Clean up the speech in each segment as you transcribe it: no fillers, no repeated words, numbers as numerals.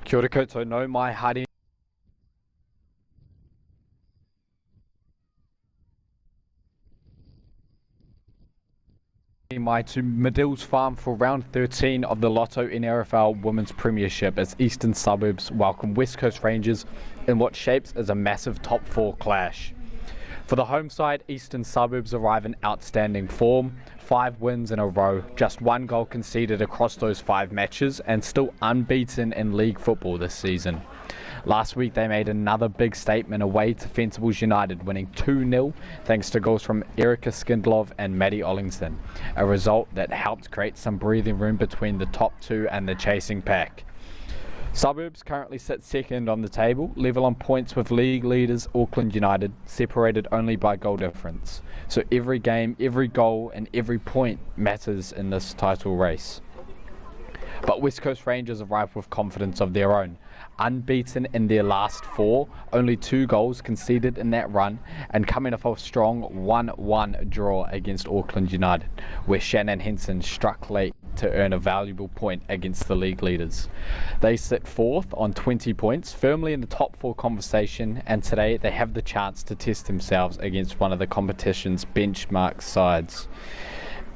Kia ora koutou, no mai haere mai to Madills Farm for round 13 of the LOTTO NRFL Women's Premiership as Eastern Suburbs welcome West Coast Rangers in what shapes as a massive top 4 clash. For the home side, Eastern Suburbs arrive in outstanding form, 5 wins in a row, just 1 goal conceded across those 5 matches and still unbeaten in league football this season. Last week they made another big statement away to Fencibles United, winning 2-0 thanks to goals from Erica Skindlov and Maddie Ollington, a result that helped create some breathing room between the top 2 and the chasing pack. Suburbs currently sit second on the table, level on points with league leaders Auckland United, separated only by goal difference. So every game, every goal and every point matters in this title race. But West Coast Rangers arrive with confidence of their own. Unbeaten in their last 4, only 2 goals conceded in that run, and coming off a strong 1-1 draw against Auckland United, where Shannon Henson struck late to earn a valuable point against the league leaders. They sit 4th on 20 points, firmly in the top 4 conversation, and today they have the chance to test themselves against one of the competition's benchmark sides.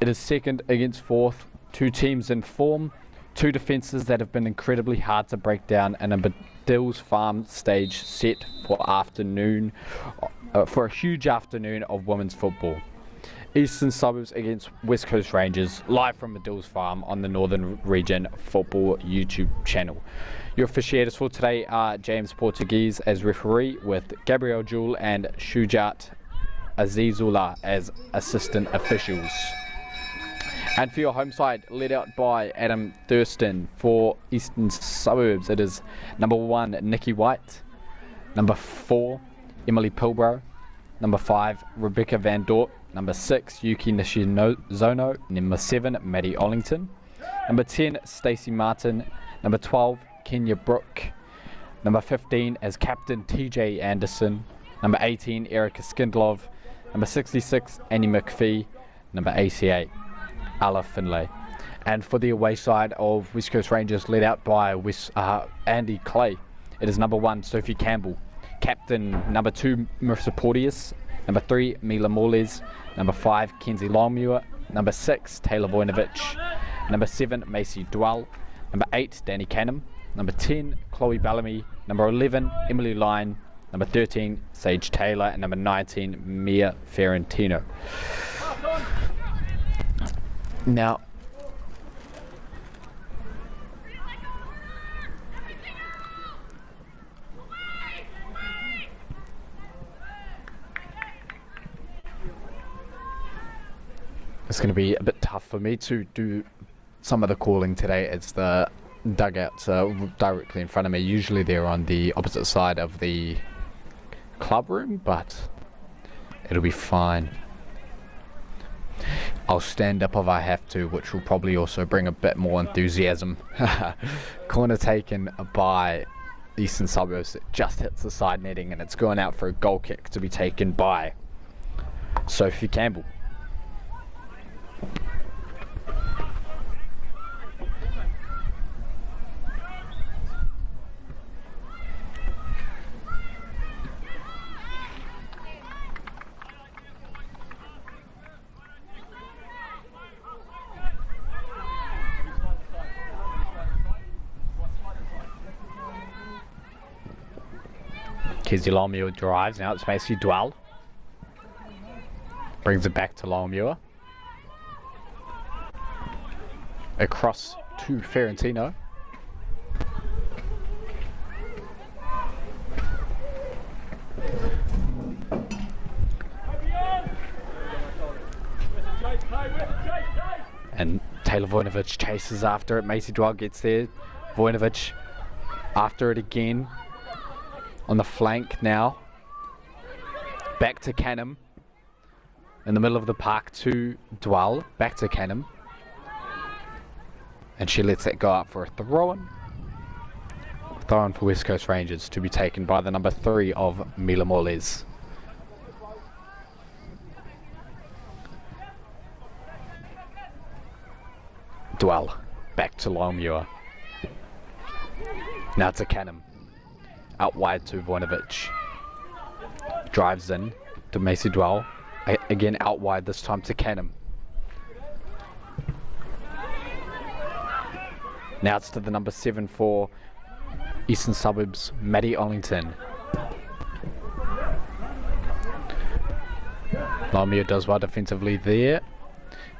It is 2nd against 4th, 2 teams in form, 2 defences that have been incredibly hard to break down, and a Madills Farm stage set for a huge afternoon of women's football. Eastern Suburbs against West Coast Rangers, live from Madills Farm on the Northern Region Football YouTube channel. Your officiators for today are James Portuguese as referee, with Gabrielle Jewell and Shujat Azizullah as assistant officials. And for your home side, led out by Adam Thurston. For Eastern Suburbs, it is number 1, Nikki White, number 4, Emily Pilbrow, number 5, Rebecca Van Dort, number 6, Yuki Nishizono, number 7, Maddie Ollington, number 10, Stacey Martin, number 12, Kenya Brooke, number 15 as captain TJ Anderson, number 18, Erica Skindlov, number 66, Annie McPhee, number 88, Ala Finlay. And for the away side of West Coast Rangers, led out by Andy Clay, it is number 1, Sophie Campbell, captain number 2, Marissa Porteous, number 3, Mila Morles, number 5, Kenzie Longmuir, number 6, Taylor Voinovich, number 7, Macy Dwell, number 8, Danny Canham, number 10, Chloe Bellamy, number 11, Emily Lyon, number 13, Sage Taylor, and number 19, Mia Ferrantino. Now, it's going to be a bit tough for me to do some of the calling today. It's the dugouts directly in front of me. Usually they're on the opposite side of the club room, but it'll be fine. I'll stand up if I have to, which will probably also bring a bit more enthusiasm. Corner taken by Eastern Suburbs. It just hits the side netting and it's going out for a goal kick to be taken by Sophie Campbell. Kizzy Longmuir drives, now it's Macy Dwell. Brings it back to Longmuir. Across to Ferentino. And Taylor Vojnovic chases after it. Macy Dwell gets there. Vojnovic after it again. On the flank now. Back to Canham. In the middle of the park to Dwell. Back to Canham. And she lets that go up for a throw-in. Throw-in for West Coast Rangers to be taken by the number 3 of Mila Moles. Dwell. Back to Longmuir. Now to Canham. Out wide to Vojnovic. Drives in to Macy Dwell. Again out wide, this time to Canham. Now it's to the number 7 for Eastern Suburbs, Maddie Ollington. Longmuir does well defensively there.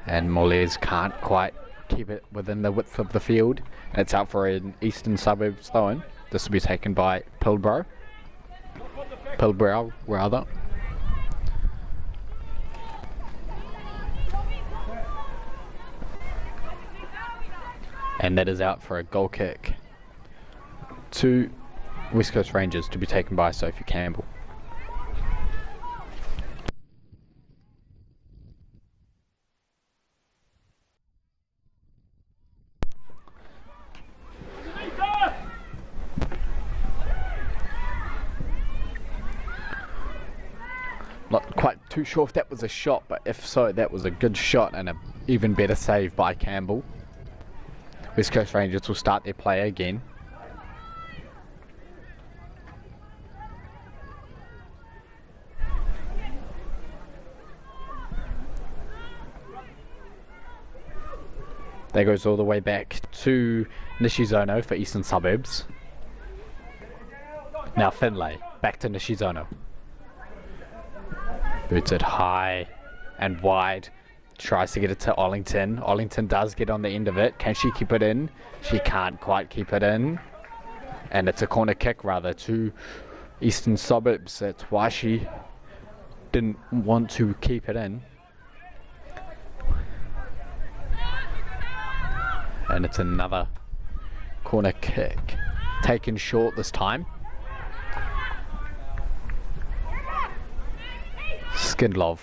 And Moles can't quite keep it within the width of the field. And it's out for an Eastern Suburbs throw-in. This will be taken by Pilbrow rather. And that is out for a goal kick to West Coast Rangers to be taken by Sophie Campbell. Not quite too sure if that was a shot, but if so, that was a good shot and an even better save by Campbell. West Coast Rangers will start their play again. That goes all the way back to Nishizono for Eastern Suburbs. Now Finlay, back to Nishizono. Boots it high and wide. Tries to get it to Ollington. Ollington does get on the end of it. Can she keep it in? She can't quite keep it in. And it's a corner kick rather to Eastern Suburbs. That's why she didn't want to keep it in. And it's another corner kick. Taken short this time. Skindlov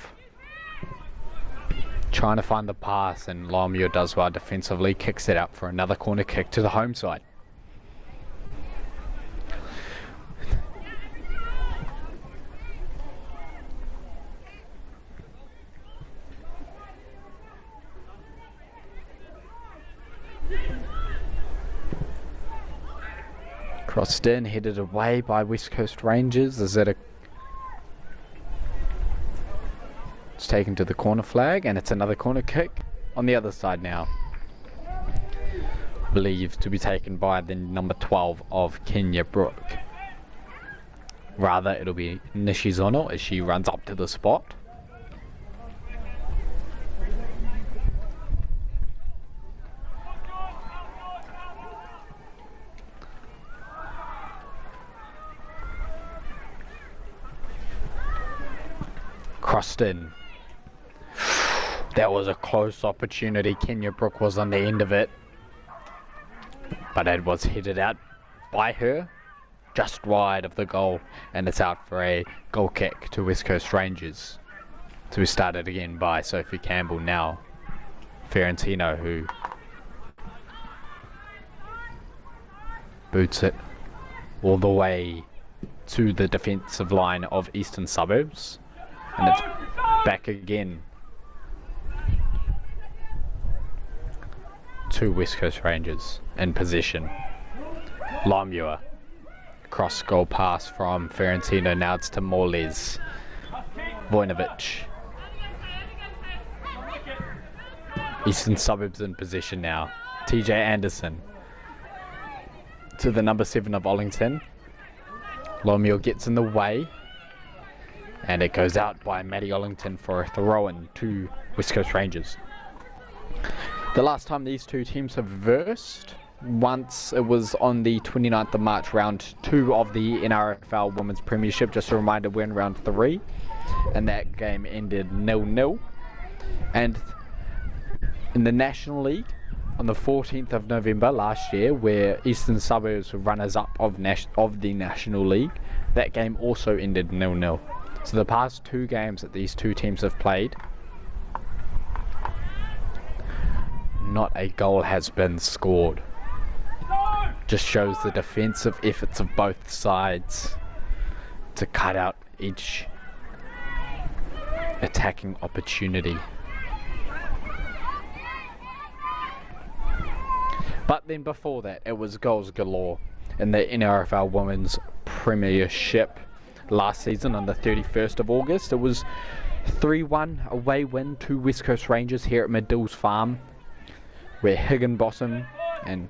trying to find the pass, and Longmuir does well defensively, kicks it out for another corner kick to the home side. Crossed in, headed away by West Coast Rangers. Is it a... It's taken to the corner flag, and it's another corner kick on the other side now. Believed to be taken by the number 12 of Kenya Brooke. Rather, it'll be Nishizono as she runs up to the spot. Crossed in. That was a close opportunity. Kenya Brooke was on the end of it, but it was headed out by her just wide of the goal, and it's out for a goal kick to West Coast Rangers to be started again by Sophie Campbell. Now Ferentino, who boots it all the way to the defensive line of Eastern Suburbs, and it's back again to West Coast Rangers in possession. Longmuir, cross goal pass from Ferentino, now it's to Moles. Vojnovic. Eastern Suburbs in possession now. TJ Anderson to the number 7 of Ollington. Lomiel gets in the way, and it goes out by Maddie Ollington for a throw-in to West Coast Rangers. The last time these two teams have versed, once it was on the 29th of March, round 2 of the NRFL Women's Premiership. Just a reminder, we're in round 3, and that game ended 0-0. And in the National League, on the 14th of November last year, where Eastern Suburbs were runners-up of the National League, that game also ended 0-0. So the past 2 games that these two teams have played, not a goal has been scored. Just shows the defensive efforts of both sides to cut out each attacking opportunity. But then before that, it was goals galore in the NRFL Women's Premiership last season on the 31st of August. It was 3-1 away win to West Coast Rangers here at Madills Farm, where Higginbotham and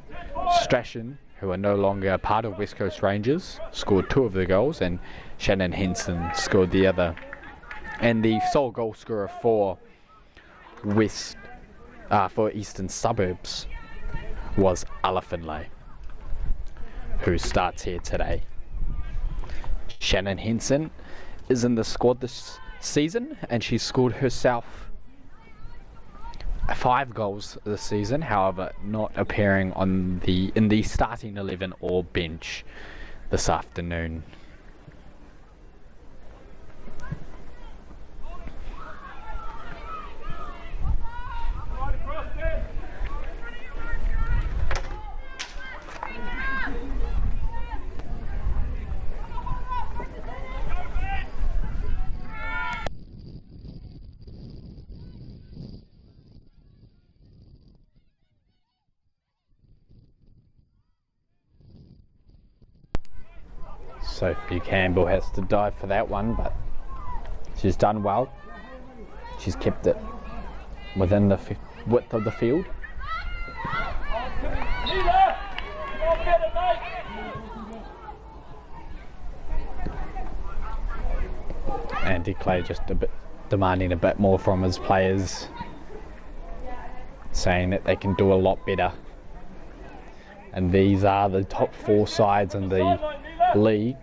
Strachan, who are no longer a part of West Coast Rangers, scored 2 of the goals, and Shannon Henson scored the other. And the sole goal scorer for Eastern Suburbs was Ella Finlay, who starts here today. Shannon Henson is in the squad this season, and she scored herself 5 goals this season, however not appearing in the starting 11 or bench this afternoon. Sophie Campbell has to dive for that one, but she's done well. She's kept it within the width of the field. Andy Clay just demanding a bit more from his players, saying that they can do a lot better. And these are the top 4 sides in the league.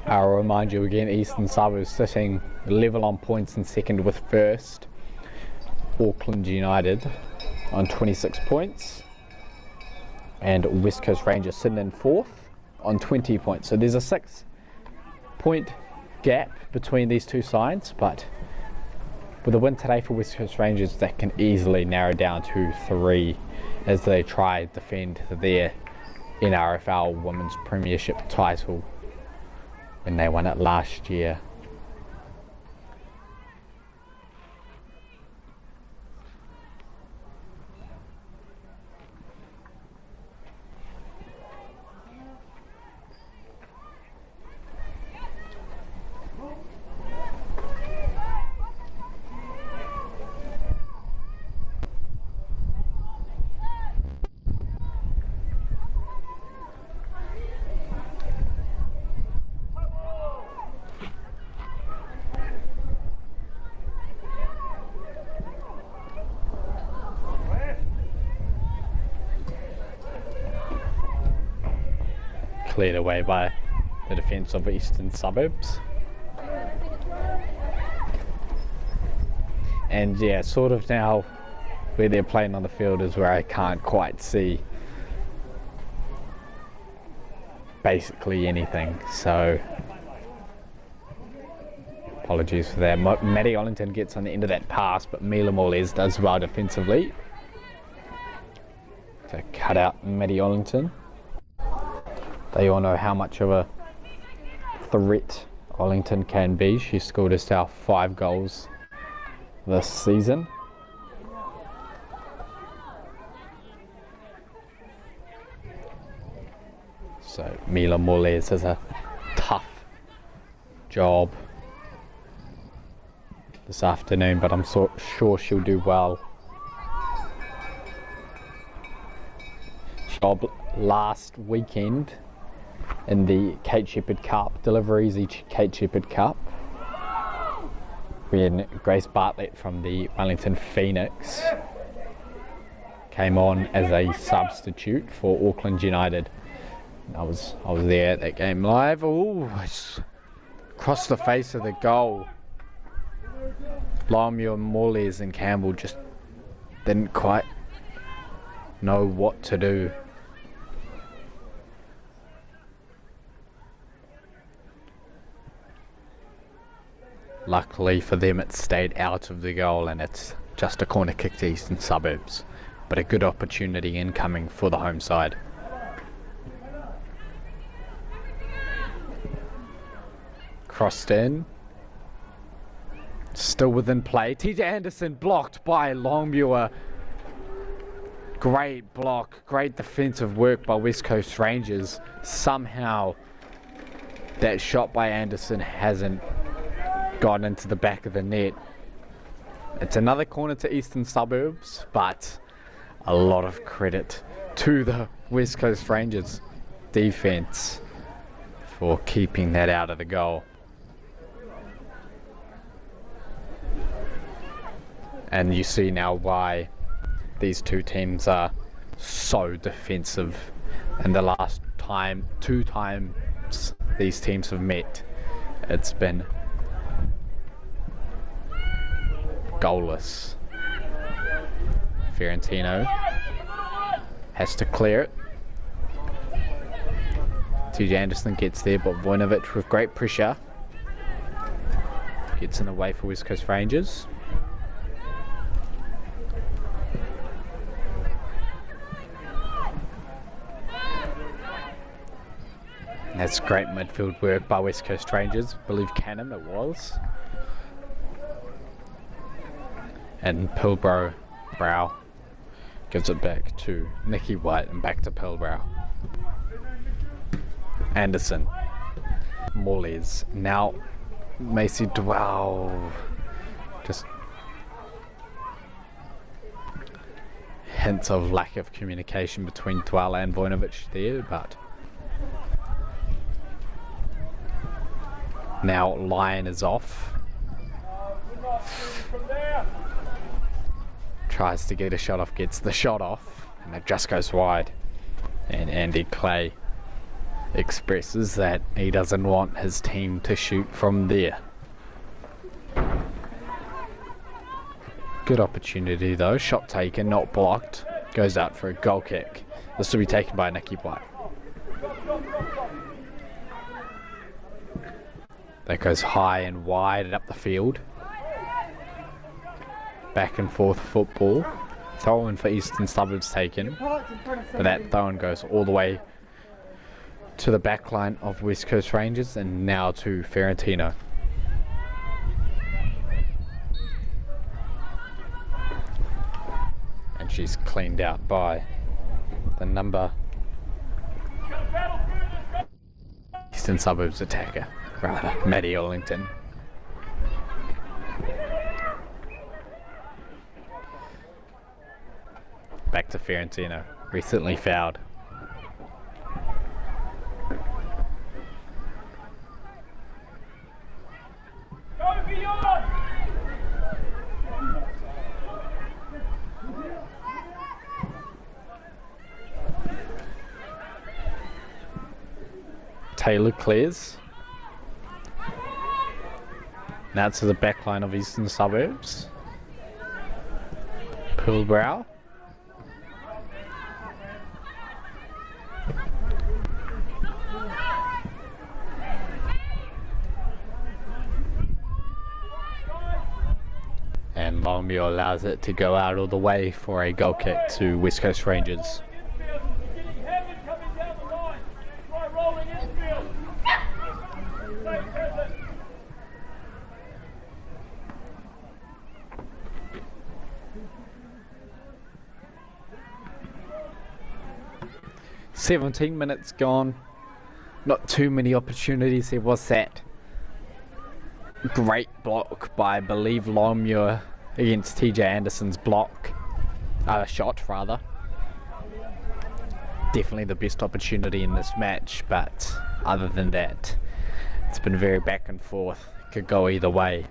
I'll remind you again, Eastern Suburbs sitting level on points in second with first Auckland United on 26 points, and West Coast Rangers sitting in 4th on 20 points. So there's a 6-point gap between these two sides, but with a win today for West Coast Rangers, that can easily narrow down to 3 as they try to defend their NRFL Women's Premiership title when they won it last year. Cleared away by the defence of Eastern Suburbs. And yeah, sort of now where they're playing on the field is where I can't quite see basically anything, so apologies for that. Maddie Ollington gets on the end of that pass, but Mila Morles does well defensively to cut out Maddie Ollington. They all know how much of a threat Ollington can be. She scored herself 5 goals this season. So Mila Morles has a tough job this afternoon, but I'm sure she'll do well. Job last weekend in the Kate Shepherd Cup, Deliveries each Kate Shepherd Cup, when Grace Bartlett from the Wellington Phoenix came on as a substitute for Auckland United. I was there at that game live. Oh, across the face of the goal. Longmuir, Morley's and Campbell just didn't quite know what to do. Luckily for them, it stayed out of the goal, and it's just a corner kick to Eastern Suburbs, but a good opportunity incoming for the home side. Crossed in, still within play. TJ Anderson blocked by Longmuir. Great block, great defensive work by West Coast Rangers. Somehow that shot by Anderson hasn't gone into the back of the net. It's another corner to Eastern Suburbs, but a lot of credit to the West Coast Rangers defense for keeping that out of the goal. And you see now why these two teams are so defensive. And the last two times these teams have met, it's been goalless. Fiorentino has to clear it. TJ Anderson gets there, but Voinovich with great pressure gets in the way for West Coast Rangers. That's great midfield work by West Coast Rangers. I believe Canham it was. And Pilbrow Brow gives it back to Nicky White and back to Pilbrow. Anderson. Morley's. Now Macy Dwell. Just hints of lack of communication between Dwell and Voinovich there, but now Lyon is off. Tries to get a shot off, gets the shot off, and it just goes wide. And Andy Clay expresses that he doesn't want his team to shoot from there. Good opportunity though, shot taken, not blocked, goes out for a goal kick. This will be taken by Nicky White. That goes high and wide and up the field. Back and forth football. Throw-in for Eastern Suburbs taken. But that throw-in goes all the way to the back line of West Coast Rangers and now to Fiorentino. And she's cleaned out by the number Eastern Suburbs attacker. Rather, Maddie Ollington. Back to Fiorentino, recently fouled. Taylor clears. Now to the back line of Eastern Suburbs. Pilbrow. And Longmuir allows it to go out all the way for a goal kick to West Coast Rangers. "17 minutes gone, not too many opportunities." There was that great block by, I believe, Longmuir against TJ Anderson's shot rather. definitely the best opportunity in this match, but other than that, it's been very back and forth. Could go either way.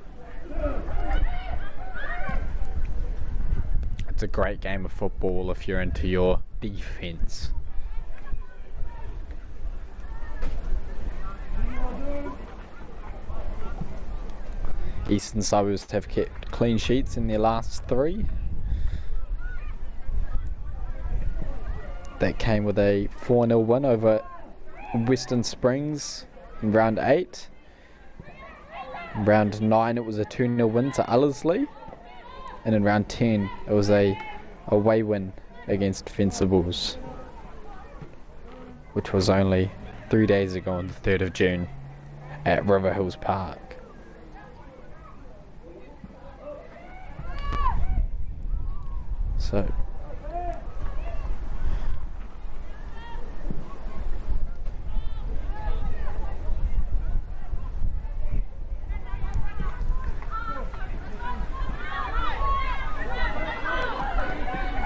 It's a great game of football if you're into your defence. Eastern Suburbs have kept clean sheets in their last 3. That came with a 4-0 win over Western Springs in round 8. In round 9 it was a 2-0 win to Ellerslie. And in round 10 it was a away win against Suburbs, which was only 3 days ago on the 3rd of June at River Hills Park. So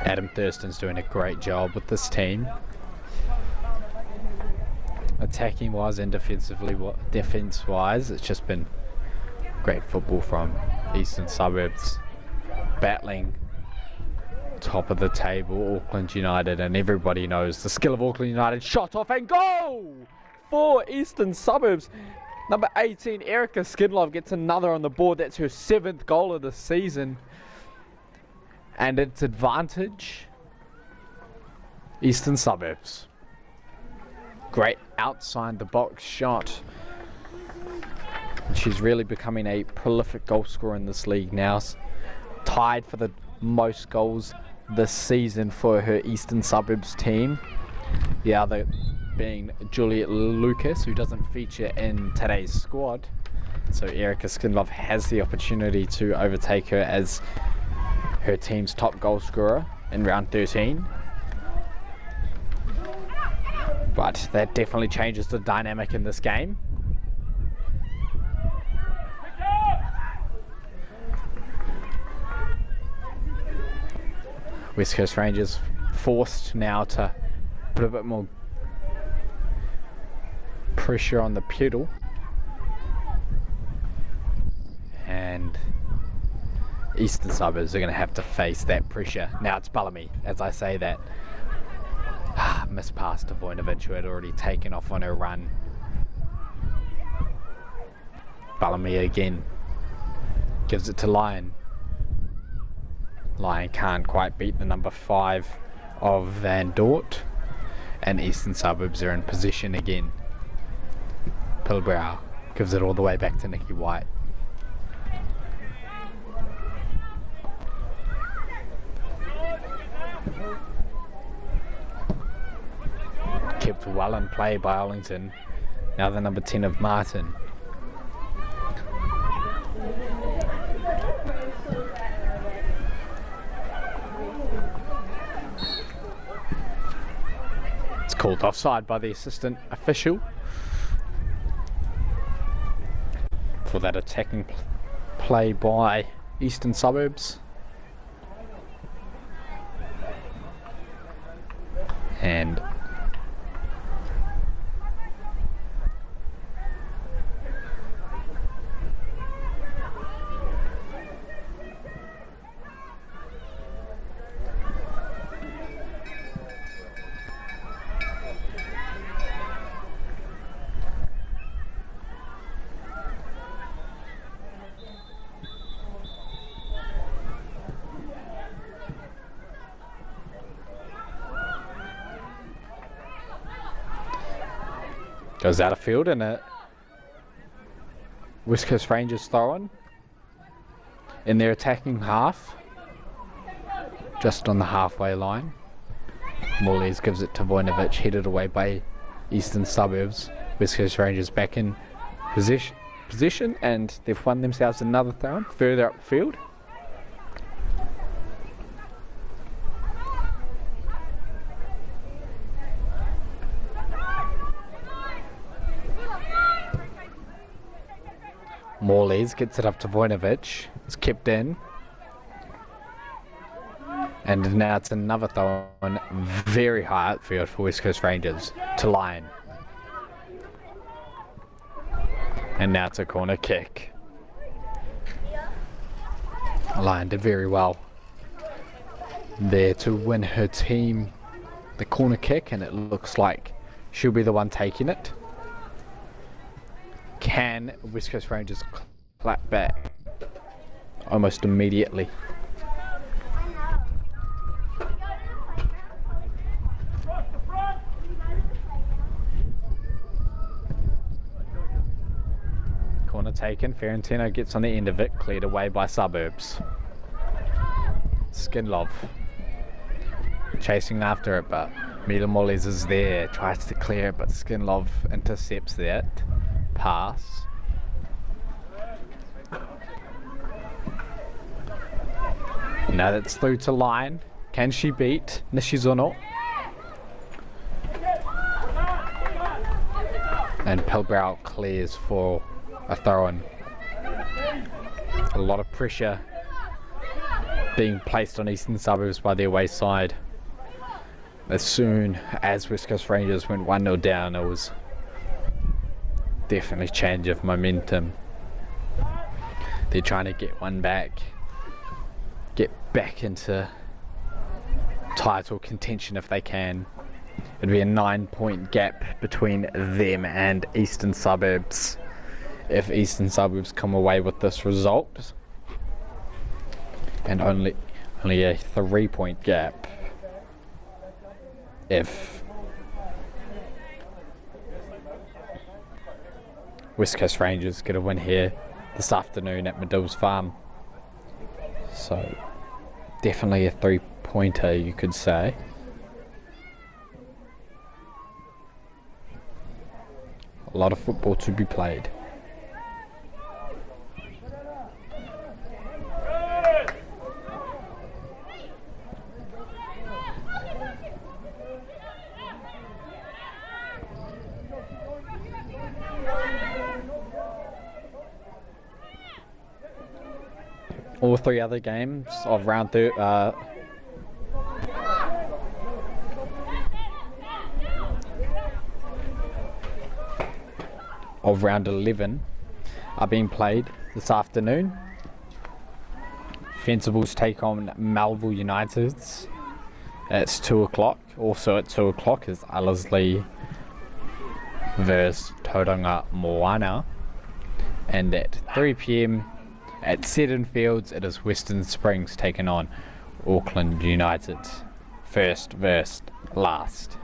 Adam Thurston's doing a great job with this team, attacking wise and defence wise. It's just been great football from Eastern Suburbs, battling top of the table Auckland United, and everybody knows the skill of Auckland United. Shot off and goal for Eastern Suburbs. Number 18 Erica Skinlove gets another on the board. That's her 7th goal of the season, and it's advantage Eastern Suburbs. Great outside the box shot. And she's really becoming a prolific goal scorer in this league now, tied for the most goals this season for her Eastern Suburbs team. The other being Juliet Lucas, who doesn't feature in today's squad. So Erica Skinlove has the opportunity to overtake her as her team's top goal scorer in round 13. But that definitely changes the dynamic in this game. West Coast Rangers forced now to put a bit more pressure on the pedal, and Eastern Suburbs are going to have to face that pressure. Now it's Bellamy, as I say that. Missed pass to Vojnovic, who had already taken off on her run. Bellamy again gives it to Lyon. Lyon can't quite beat the number 5 of Van Dort, and Eastern Suburbs are in position again. Pilbrow gives it all the way back to Nikki White. Kept well in play by Arlington. Now the number 10 of Martin. It's called offside by the assistant official for that attacking play by Eastern Suburbs. And goes out of field, and a West Coast Rangers throw-in in their attacking half, just on the halfway line. Morley's gives it to Vojnovic, headed away by Eastern Suburbs. West Coast Rangers back in position, and they've won themselves another throw-in further up the field. Morley's gets it up to Vojnovic. It's kept in. And now it's another throw on very high outfield for West Coast Rangers to Lion. And now it's a corner kick. Lion did very well there to win her team the corner kick, and it looks like she'll be the one taking it. Can West Coast Rangers clap back almost immediately? Corner taken, Ferentino gets on the end of it, cleared away by Suburbs. Skinlove chasing after it, but Mila Molles is there, tries to clear it, but Skinlove intercepts that pass. Now that's through to Line. Can she beat Nishizono? And Pilbrow clears for a throw-in. A lot of pressure being placed on Eastern Suburbs by the away side. As soon as West Coast Rangers went 1-0 down, it was definitely change of momentum. They're trying to get one back, get back into title contention if they can. It'd be a 9-point gap between them and Eastern Suburbs if Eastern Suburbs come away with this result, and only a 3-point gap if West Coast Rangers get a win here this afternoon at Madills Farm. So definitely a 3-pointer, you could say. A lot of football to be played. All three other games of round round 11 are being played this afternoon. Fencibles take on Melville Uniteds. It's 2 o'clock. Also at 2 o'clock is Ellerslie versus Tauranga Moana. And at 3 p.m. at Seddon Fields, it is Western Springs taking on Auckland United. First versus last.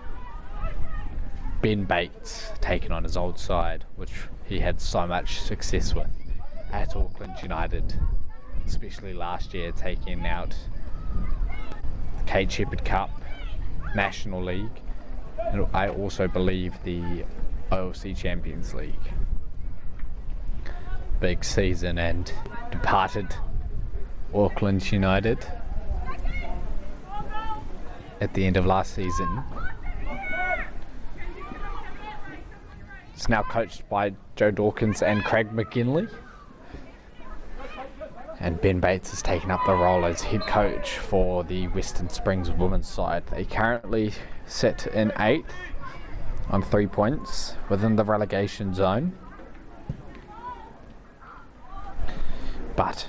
Ben Bates taking on his old side, which he had so much success with at Auckland United, especially last year, taking out the Kate Shepherd Cup, National League, and I also believe the OLC Champions League. Big season, and departed Auckland United at the end of last season. It's now coached by Joe Dawkins and Craig McGinley, and Ben Bates has taken up the role as head coach for the Western Springs women's side. They currently sit in 8th on 3 points within the relegation zone, but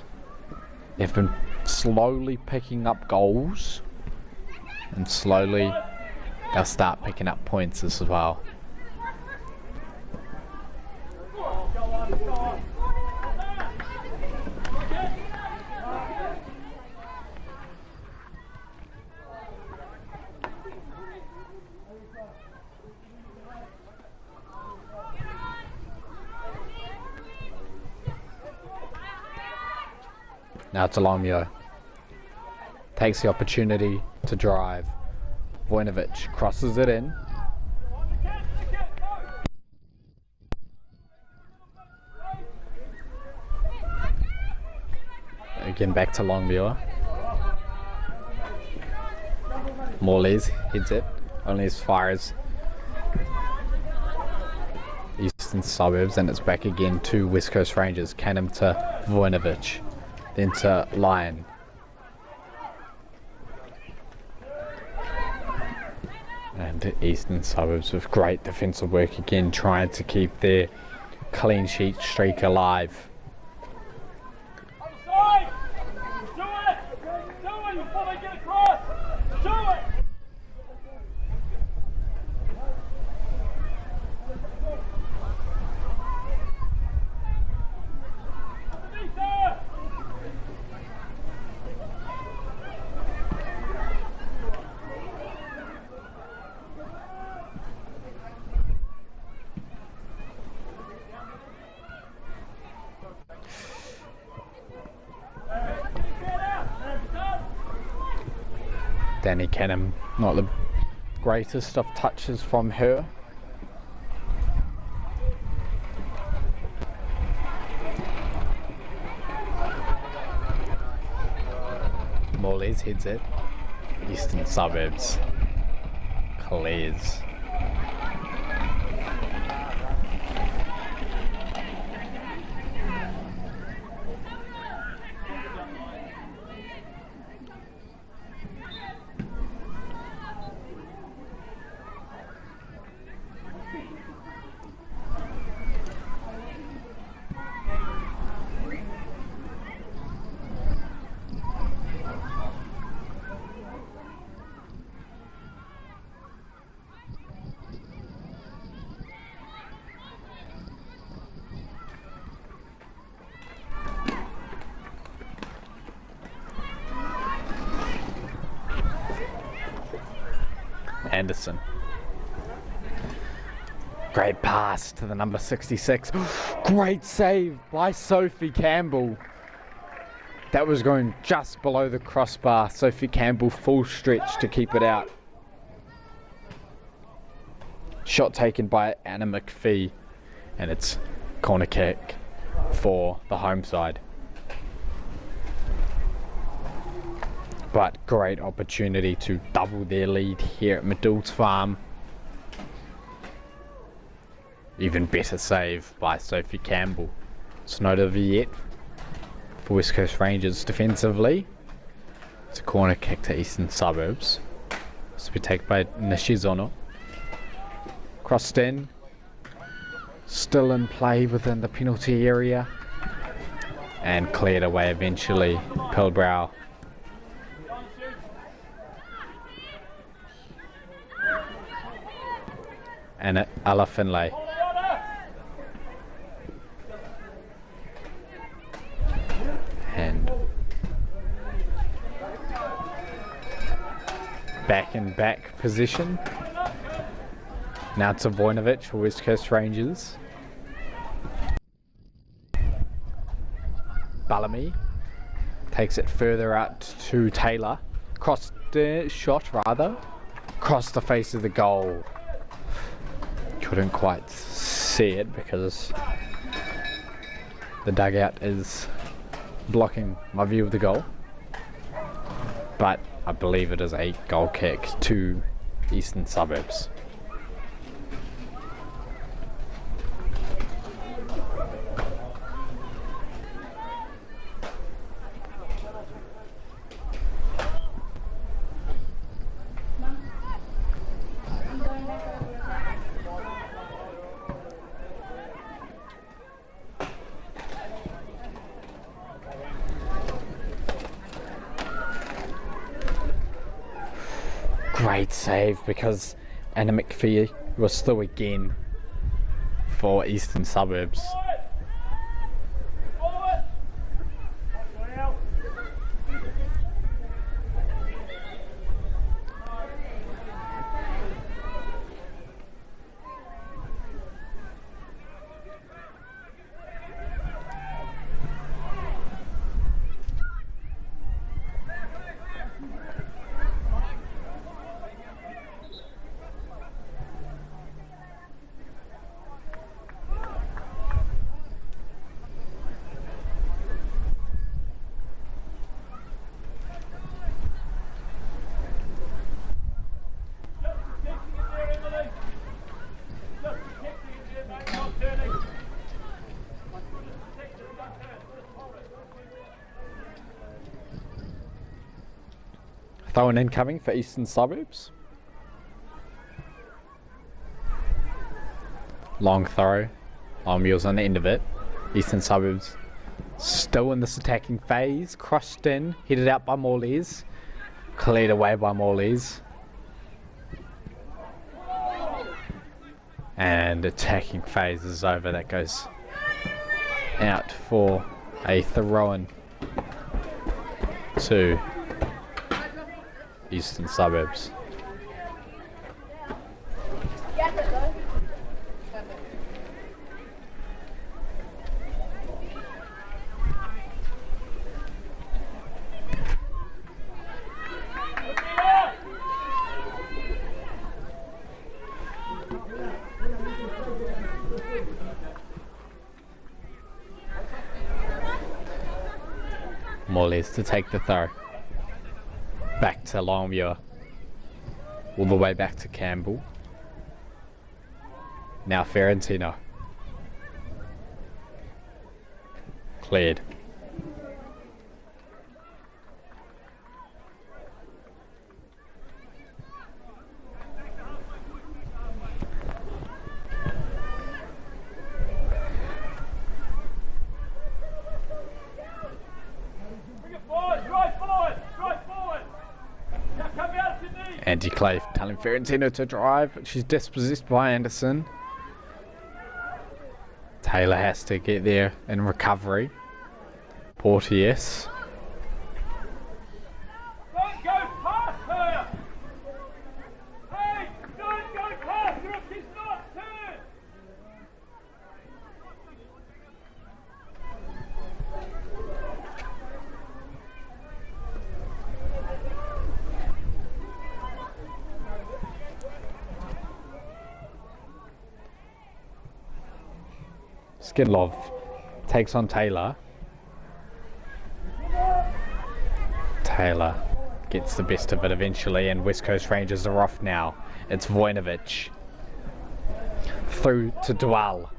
they've been slowly picking up goals, and slowly they'll start picking up points as well. Now it's Alomio. Takes the opportunity to drive. Vojnovic crosses it in. Again back to Longviewer. Morley's hits it only as far as Eastern Suburbs, and it's back again to West Coast Rangers. Canham to Vojnovic, then to Lyon. And Eastern Suburbs with great defensive work again, trying to keep their clean sheet streak alive. Danny Canham, not the greatest of touches from her. Morley's heads it. Eastern Suburbs clears. Anderson. Great pass to the number 66. Great save by Sophie Campbell. That was going just below the crossbar. Sophie Campbell full stretch to keep it out. Shot taken by Anna McPhee, and it's corner kick for the home side. But great opportunity to double their lead here at Madills Farm. Even better save by Sophie Campbell. It's not over yet for West Coast Rangers defensively. It's a corner kick to Eastern Suburbs. It's to be taken by Nishizono. Crossed in. Still in play within the penalty area. And cleared away eventually. Pilbrow. And Ella Finlay. And back in back position. Now to Vojnovic for West Coast Rangers. Bellamy takes it further out to Taylor. Cross the shot rather. Across the face of the goal. Couldn't quite see it because the dugout is blocking my view of the goal, but I believe it is a goal kick to Eastern Suburbs. Great save because Anna McPhee was through again for Eastern Suburbs. Throw an incoming for Eastern Suburbs. Long throw. Mules on the end of it. Eastern Suburbs still in this attacking phase. Crossed in, headed out by Morley's. Cleared away by Morley's. And attacking phase is over. That goes out for a throw-in to Eastern Suburbs. Morley's to take the throw. Back to Longmuir. All the way back to Campbell. Now Ferentino. Cleared. Andy Clay telling Ferentino to drive, but she's dispossessed by Anderson. Taylor has to get there in recovery. Porteous. Don't go past her! Hey, don't go past her if she's not turned! Skidlov takes on Taylor. Taylor gets the best of it eventually, and West Coast Rangers are off now. It's Vojnovic. Through to Dwell.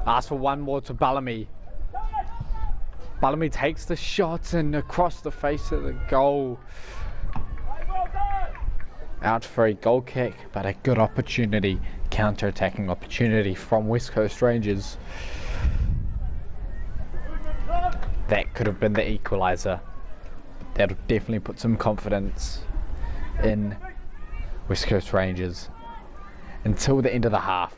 Asks for one more to Bellamy. Bellamy takes the shot and across the face of the goal. Out for a goal kick, but a good opportunity. Counter-attacking opportunity from West Coast Rangers. That could have been the equaliser. That'll definitely put some confidence in West Coast Rangers until the end of the half.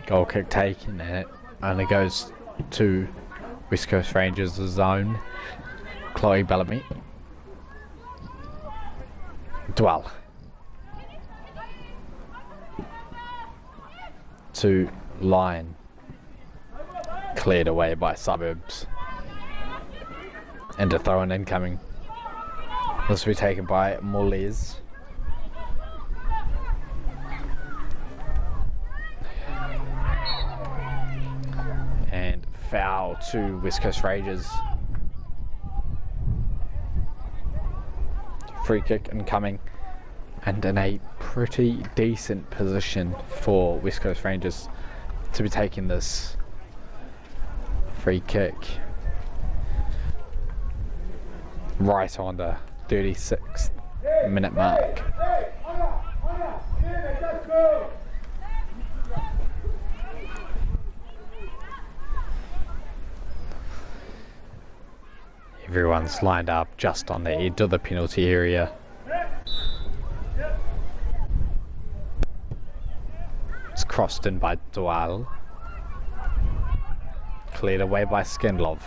Goal kick taken, and it only goes to West Coast Rangers' zone. Chloe Bellamy. Dwell. To Lyon. Cleared away by Suburbs. And a throw-in incoming. This will be taken by Morley's. And foul to West Coast Rangers. Free kick incoming, and in a pretty decent position for West Coast Rangers to be taking this free kick right on the 36th minute mark. Everyone's lined up just on the edge of the penalty area. It's crossed in by Dwell. Cleared away by Skindlov.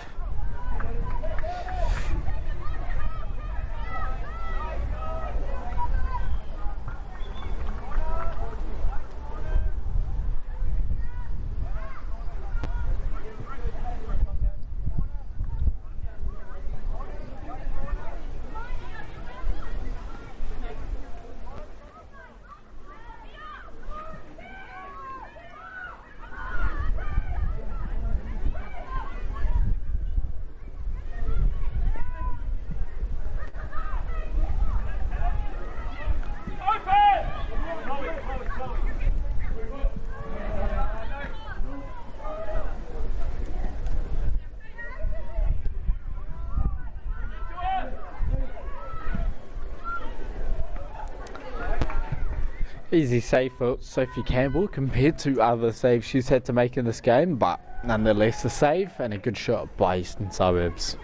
Easy save for Sophie Campbell compared to other saves she's had to make in this game, but nonetheless a save and a good shot by Eastern Suburbs.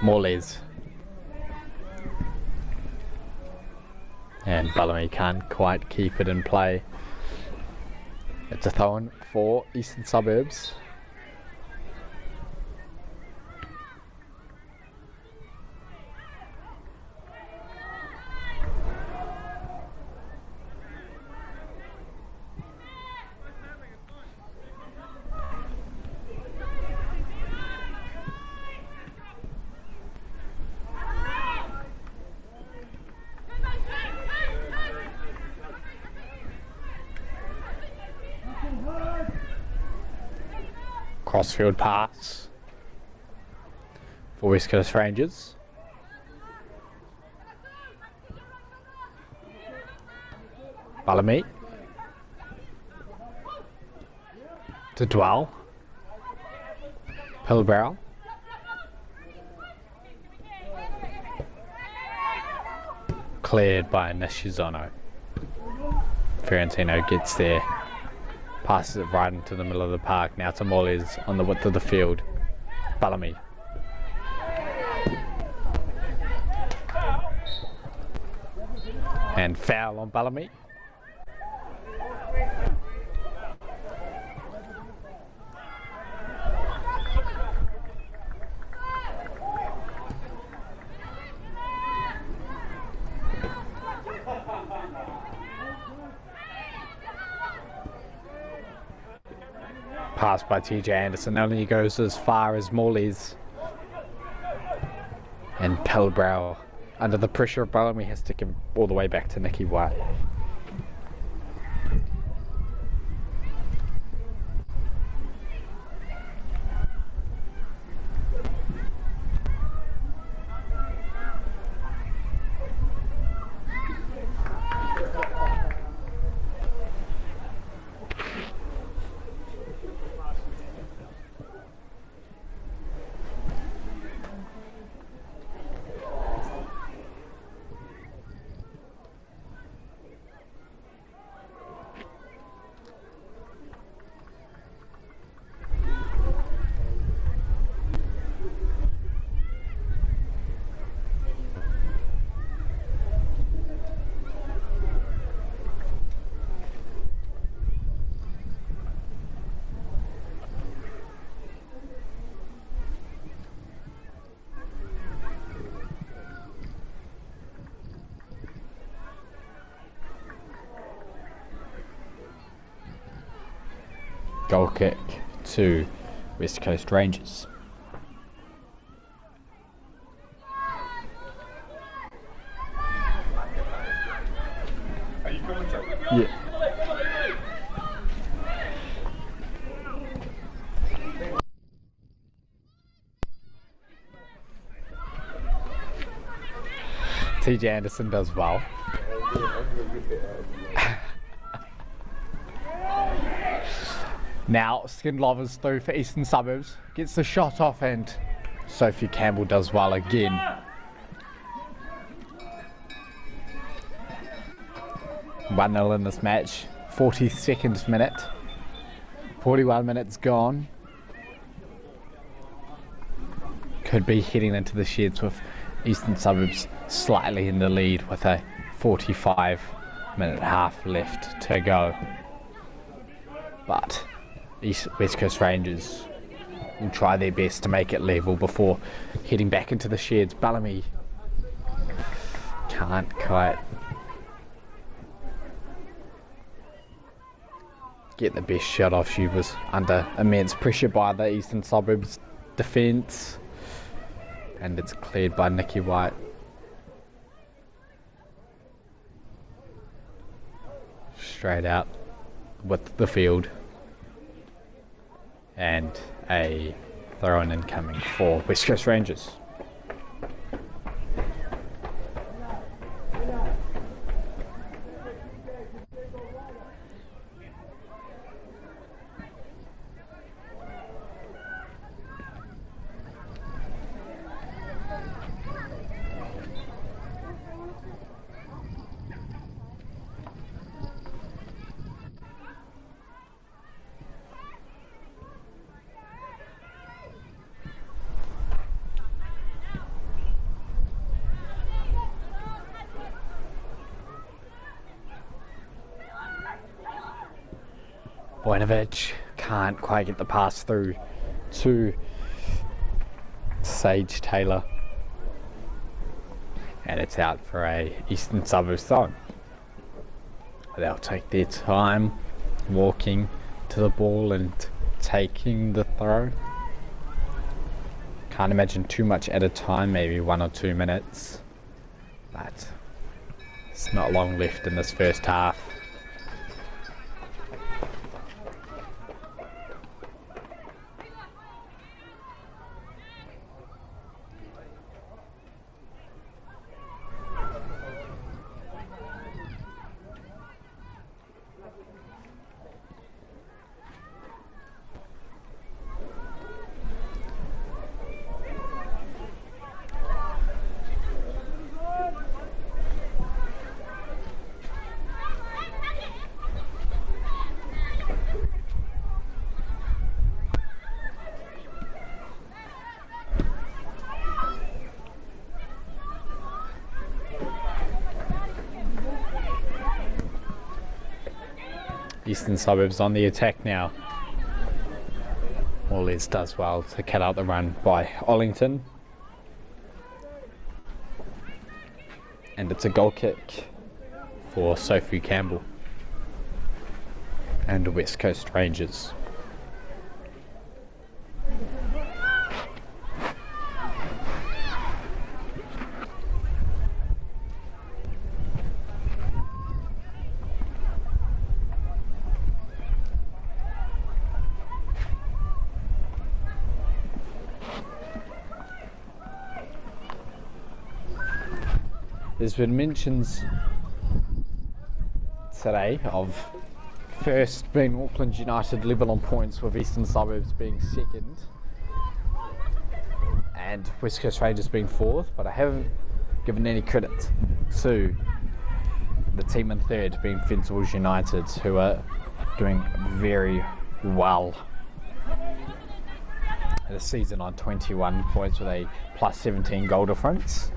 Morley's. And Bellamy can't quite keep it in play. It's a throw-in for Eastern Suburbs. Crossfield pass for West Coast Rangers. Bellamy to Dwell. Pilbrow. Cleared by Nishizono. Fiorentino gets there. Passes it right into the middle of the park. Now to Morley's on the width of the field. Bellamy. And foul on Bellamy. Pass by TJ Anderson only goes as far as Morley's. And Pilbrow, under the pressure of Bellamy, has to give all the way back to Nicky White. Goal kick to West Coast Rangers. Are you commentating? Yeah. TJ Anderson does well. Now Skinlovers through for Eastern Suburbs. Gets the shot off and Sophie Campbell does well again. One 0 in this match. 42nd minute. 41 minutes gone. Could be heading into the sheds with Eastern Suburbs slightly in the lead with a 45-minute half left to go. But West Coast Rangers will try their best to make it level before heading back into the sheds. Bellamy can't quite get the best shot off. She was under immense pressure by the Eastern Suburbs defence, and it's cleared by Nicky White. Straight out with the field. And a throw-in incoming for West Coast Rangers. Voinovich can't quite get the pass through to Sage Taylor. And it's out for a Eastern Suburbs throw. They'll take their time walking to the ball and taking the throw. Can't imagine too much at a time, maybe 1 or 2 minutes. But it's not long left in this first half. Eastern Suburbs on the attack now. Morley's does well to cut out the run by Ollington. And it's a goal kick for Sophie Campbell and the West Coast Rangers. There's been mentions today of first being Auckland United level on points with Eastern Suburbs being second and West Coast Rangers being fourth, but I haven't given any credit to the team in third being Fencibles United, who are doing very well the season on 21 points with a plus 17 goal difference.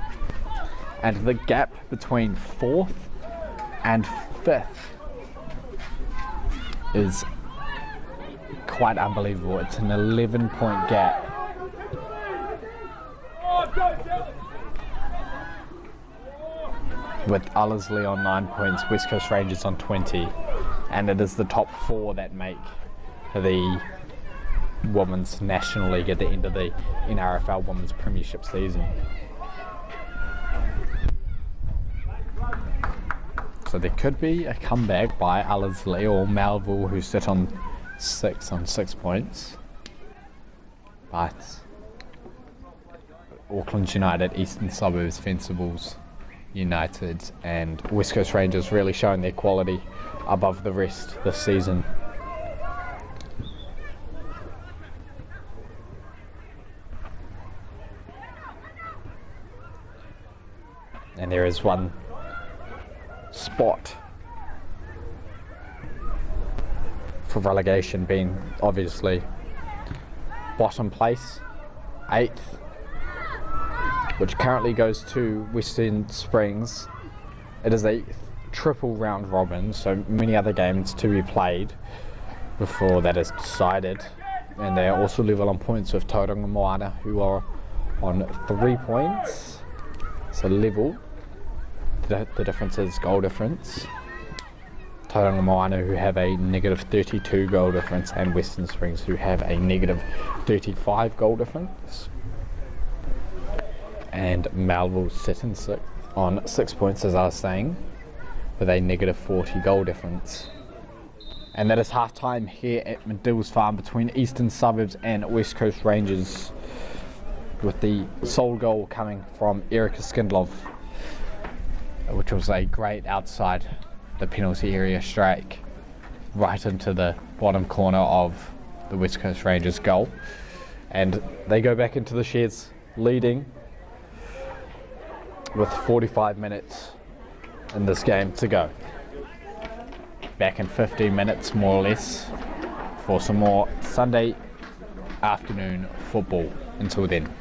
And the gap between fourth and fifth is quite unbelievable. It's an 11-point gap. With Ellerslie on 9 points, West Coast Rangers on 20. And it is the top four that make the Women's National League at the end of the NRFL Women's Premiership season. So there could be a comeback by Ellerslie or Melville, who sit on 6 points. But Auckland United, Eastern Suburbs, Fencibles United and West Coast Rangers really showing their quality above the rest this season. And there is one spot for relegation being obviously bottom place, 8th, which currently goes to Western Springs. It is a triple round robin, so many other games to be played before that is decided, and they are also level on points with Tauranga Moana, who are on 3 points, so level. The difference is goal difference. Tauranga Moana, who have a negative 32 goal difference, and Western Springs, who have a negative 35 goal difference. And Melville sit in on 6 points, as I was saying, with a negative 40 goal difference. And that is half time here at Madills Farm between Eastern Suburbs and West Coast Rangers, with the sole goal coming from Erica Skindlov, which was a great outside the penalty area strike right into the bottom corner of the West Coast Rangers goal. And they go back into the sheds leading with 45 minutes in this game to go. Back in 15 minutes more or less for some more Sunday afternoon football. Until then.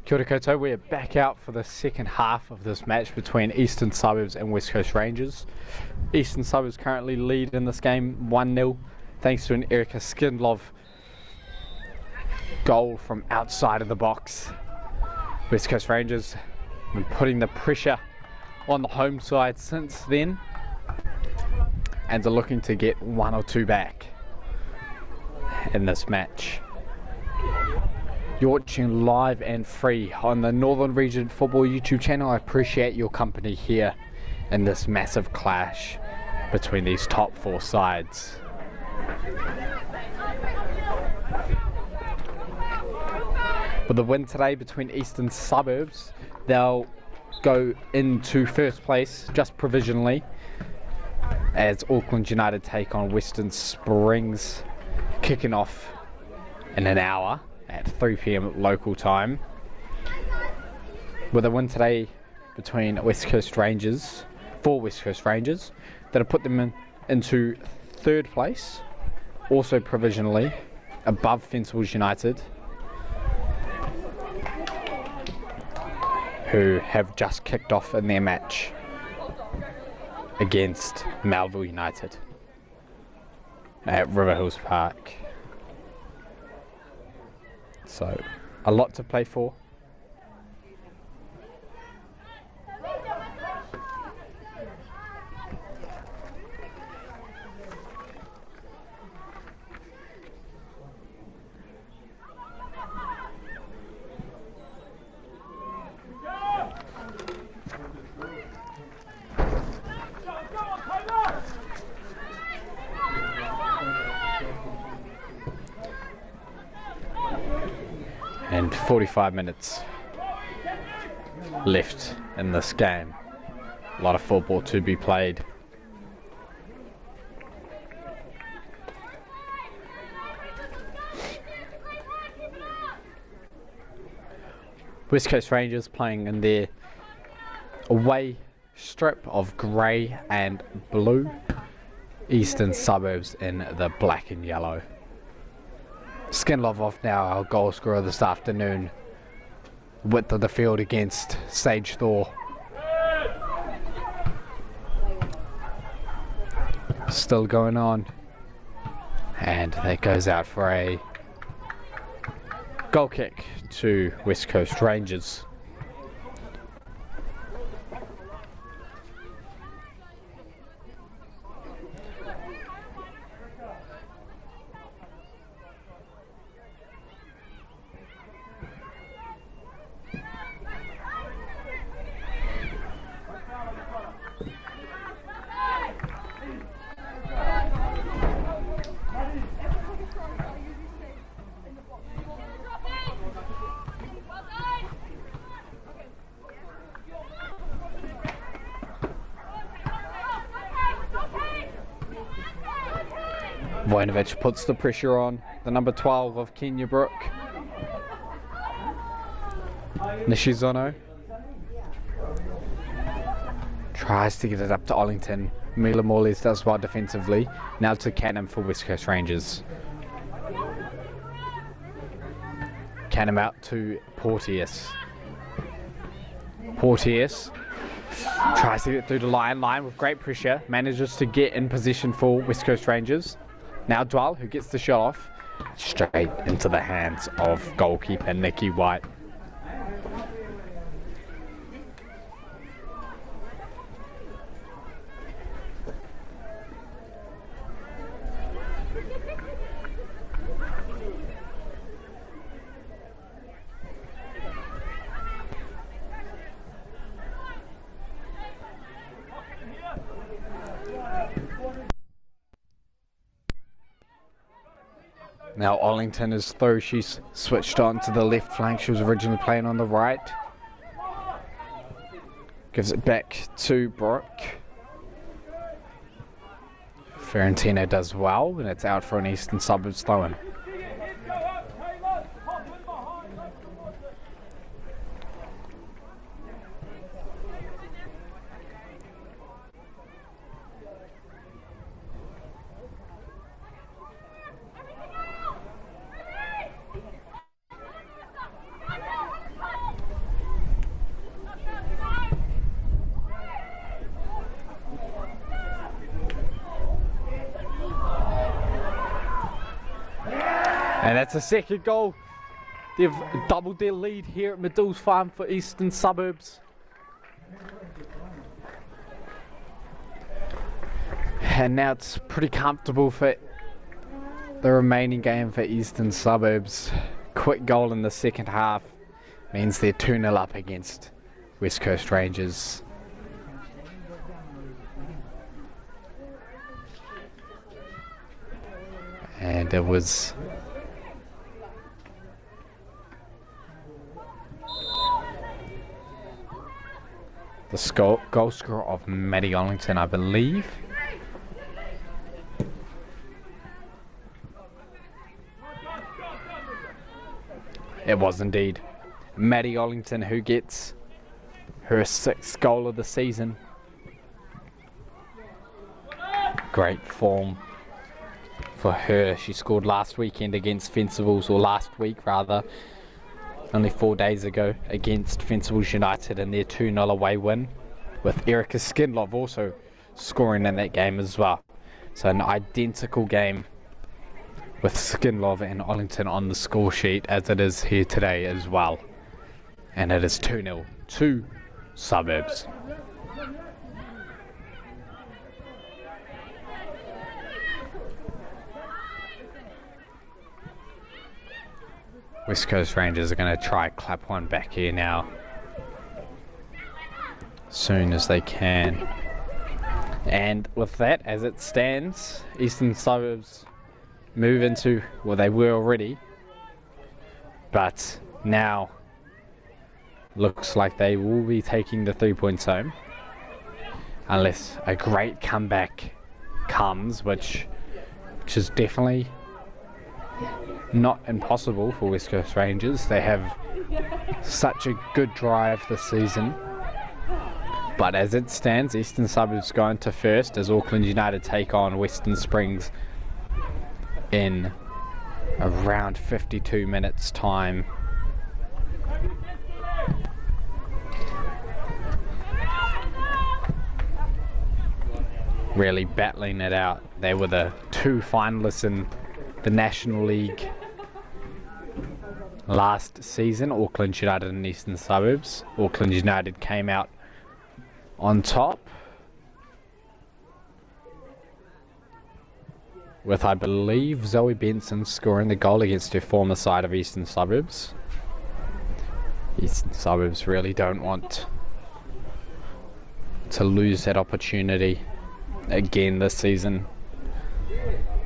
Kia ora koutou, we're back out for the second half of this match between Eastern Suburbs and West Coast Rangers. Eastern Suburbs currently lead in this game 1-0 thanks to an Erica Skindlov goal from outside of the box. West Coast Rangers have been putting the pressure on the home side since then and are looking to get 1 or 2 back in this match. You're watching live and free on the Northern Region Football YouTube channel. I appreciate your company here in this massive clash between these top 4 sides. With the win today between Eastern Suburbs, they'll go into first place just provisionally as Auckland United take on Western Springs, kicking off in an hour at 3 PM local time. With a win today between West Coast Rangers, 4 West Coast Rangers, that'll put them into 3rd place, also provisionally above Fencibles United, who have just kicked off in their match against Melville United at River Hills Park. So, a lot to play for. And 45 minutes left in this game. A lot of football to be played. West Coast Rangers playing in their away strip of grey and blue. Eastern Suburbs in the black and yellow. Skindlov off now, our goal scorer this afternoon. Width of the field against Sage Thor. Still going on. And that goes out for a goal kick to West Coast Rangers. Voinovich puts the pressure on the number 12 of Kenya Brook. Nishizono tries to get it up to Ollington. Mila Morley's does well defensively. Now to Canham for West Coast Rangers. Canham out to Porteous. Porteous tries to get through the line with great pressure. Manages to get in position for West Coast Rangers. Now Dwell, who gets the shot off, straight into the hands of goalkeeper Nikki White. Now Ollington is through. She's switched on to the left flank. She was originally playing on the right. Gives it back to Brooke. Ferentino does well, and it's out for an Eastern Suburbs throw-in. And that's a second goal. They've doubled their lead here at Madills Farm for Eastern Suburbs. And now it's pretty comfortable for the remaining game for Eastern Suburbs. Quick goal in the second half means they're 2-0 up against West Coast Rangers. And it was the goal scorer of Maddie Ollington, I believe. It was indeed Maddie Ollington who gets her 6th goal of the season. Great form for her. She scored last weekend against Fencibles, or last week rather, only 4 days ago, against Fencibles United in their 2-0 away win, with Erica Skinlov also scoring in that game as well. So an identical game with Skinlov and Ollington on the score sheet as it is here today as well. And it is 2-0 to Suburbs. West Coast Rangers are going to try clap one back here now, soon as they can. And with that, as it stands, Eastern Suburbs move into, well, they were already, but now looks like they will be taking the 3 points home, unless a great comeback comes, which is definitely not impossible for West Coast Rangers. They have such a good drive this season. But as it stands, Eastern Suburbs going to first as Auckland United take on Western Springs in around 52 minutes time. Really battling it out. They were the 2 finalists in the National League last season, Auckland United and Eastern Suburbs. Auckland United came out on top with, I believe, Zoe Benson scoring the goal against her former side of Eastern Suburbs. Eastern Suburbs really don't want to lose that opportunity again this season.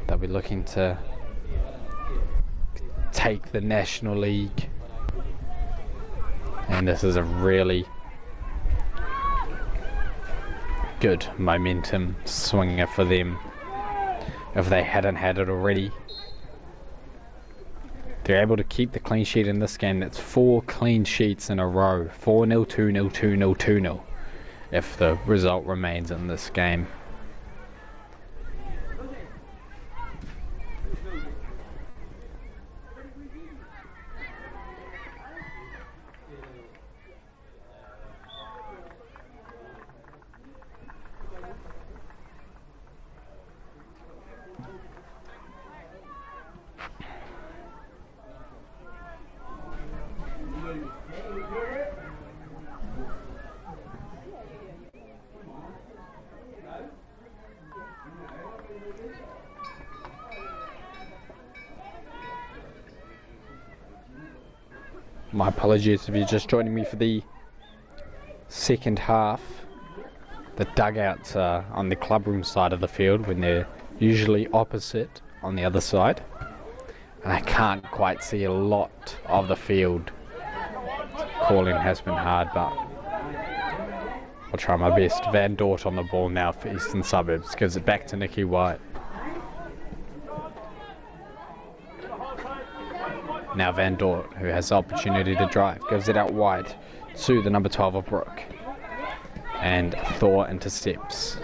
They'll be looking to take the National League, and this is a really good momentum swinger for them if they hadn't had it already. They're able to keep the clean sheet in this game. That's 4 clean sheets in a row. 4-0, 2-0, 2-0, 2-0 if the result remains in this game. My apologies if you're just joining me for the second half. The dugouts are on the clubroom side of the field when they're usually opposite on the other side. And I can't quite see a lot of the field. Calling has been hard, but I'll try my best. Van Dort on the ball now for Eastern Suburbs. Gives it back to Nikki White. Now Van Dort, who has the opportunity to drive, gives it out wide to the number 12 of Brooke. And Thor intercepts.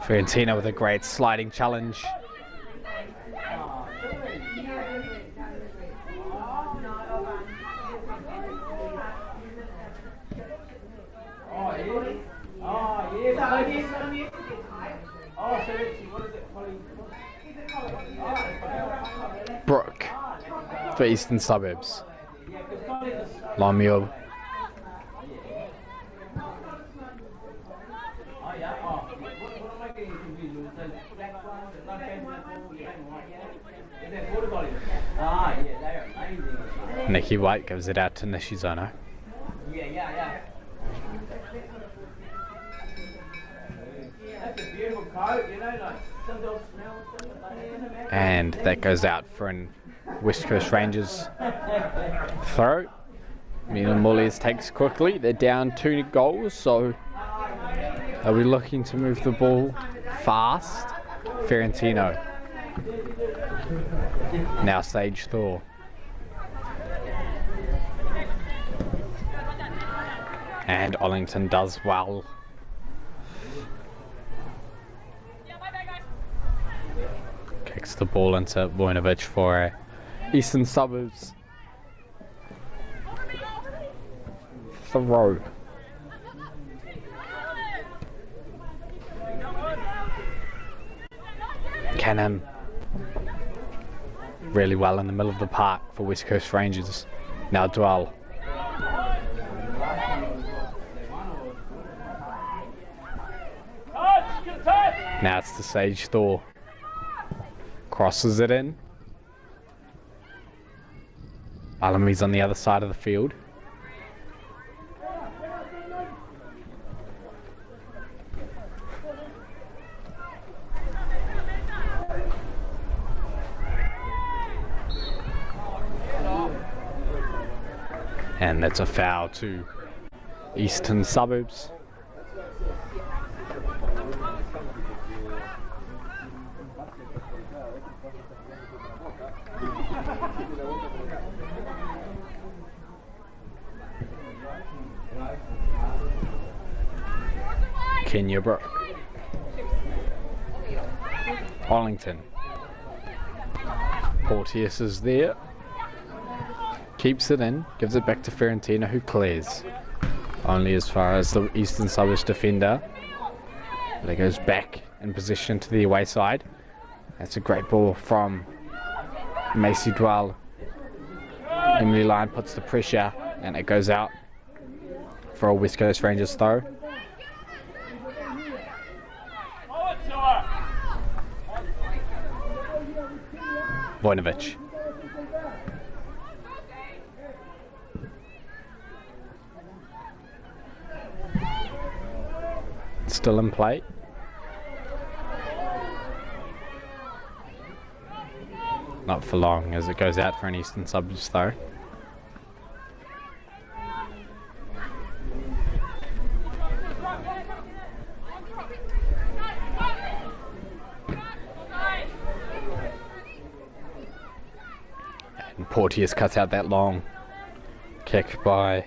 Fiorentina with a great sliding challenge. Brooke for Eastern Suburbs. Lomio. Nikki White gives it out to Nishizono. And that goes out for an West Coast Rangers throw. Mina Mullies takes quickly. They're down 2 goals, so are we looking to move the ball fast? Fiorentino. Now Sage Thor. And Ollington does well. Kicks the ball into Vojnovic for Eastern Suburbs. Throw. Canham. Really well in the middle of the park for West Coast Rangers. Now Dwell. Now it's the Sage Thor. Crosses it in. Alami's on the other side of the field. And that's a foul to Eastern Suburbs. Kenya Brook. Arlington. Porteous is there. Keeps it in, gives it back to Fiorentina, who clears. Only as far as the Eastern Suburbs defender. But it goes back in position to the away side. That's a great ball from Macy Dwell. Emily Lyon puts the pressure and it goes out for a West Coast Rangers throw. Vojnovic. Still in play. Not for long as it goes out for an Eastern Suburbs throw. And Porteous cuts out that long kick by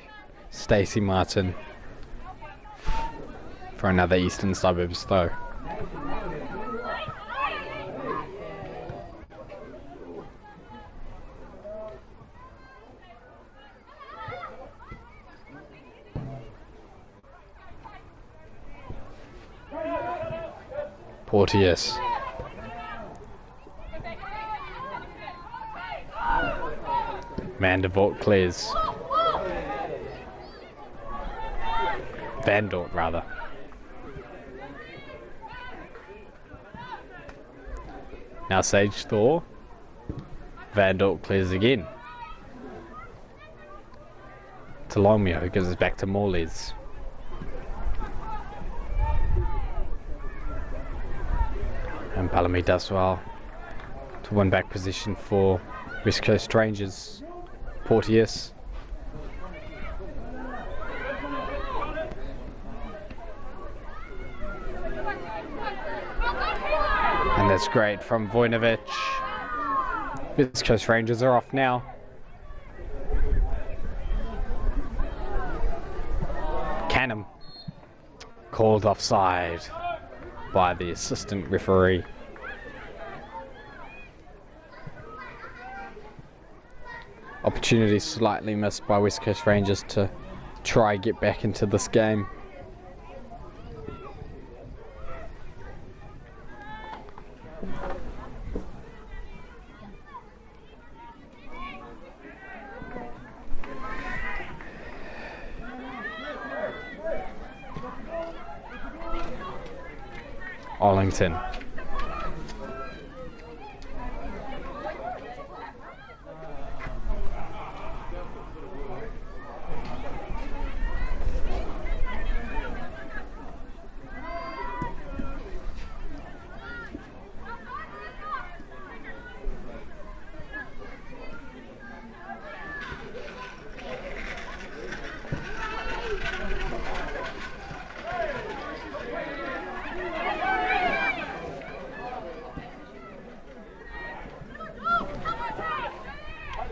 Stacey Martin for another Eastern Suburbs throw. Porteous. Mandevort clears. Van Dort, rather. Now Sage Thor. Van Dort clears again. To Longmere, who gives it back to Morley's. And Palami does well to win back position for West Coast Rangers. Porteous. And that's great from Vojnovic. West Coast Rangers are off now. Canham called offside. by the assistant referee. Opportunity slightly missed by West Coast Rangers to try get back into this game. Arlington.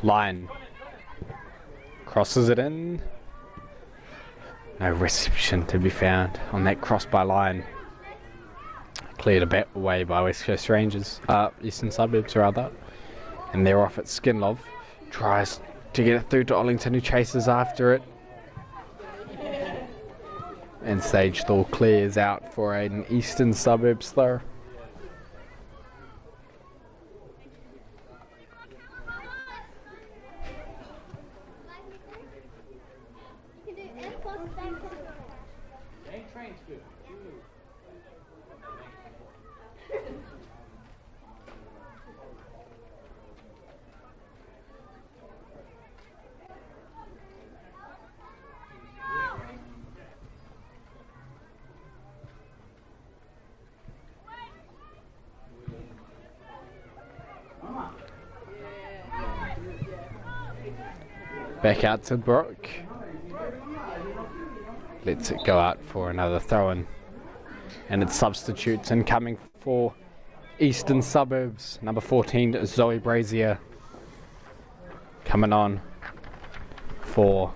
Line crosses it in. No reception to be found on that cross by Line. Cleared away by West Coast Rangers, Eastern Suburbs rather, and they're off at Skinlove. Tries to get it through to Arlington, who chases after it, and Sage Thor clears out for an Eastern Suburbs throw. Back out to Brooke. Lets it go out for another throw-in. And it's substitutes incoming for Eastern Suburbs. Number 14, Zoe Brazier. Coming on for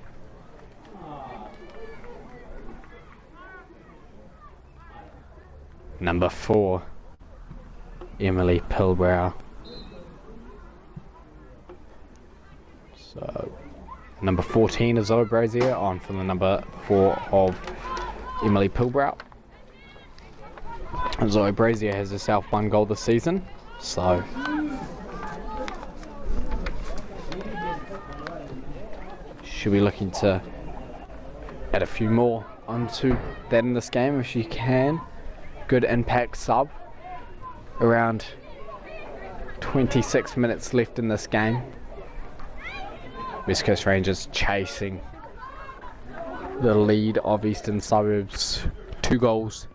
number 4, Emily Pilbrow. So number 14 is Zoe Brazier on for the number 4 of Emily Pilbrow. Zoe Brazier has herself 1 goal this season, so she'll be looking to add a few more onto that in this game if she can. Good impact sub. Around 26 minutes left in this game. West Coast Rangers chasing the lead of Eastern Suburbs 2-0.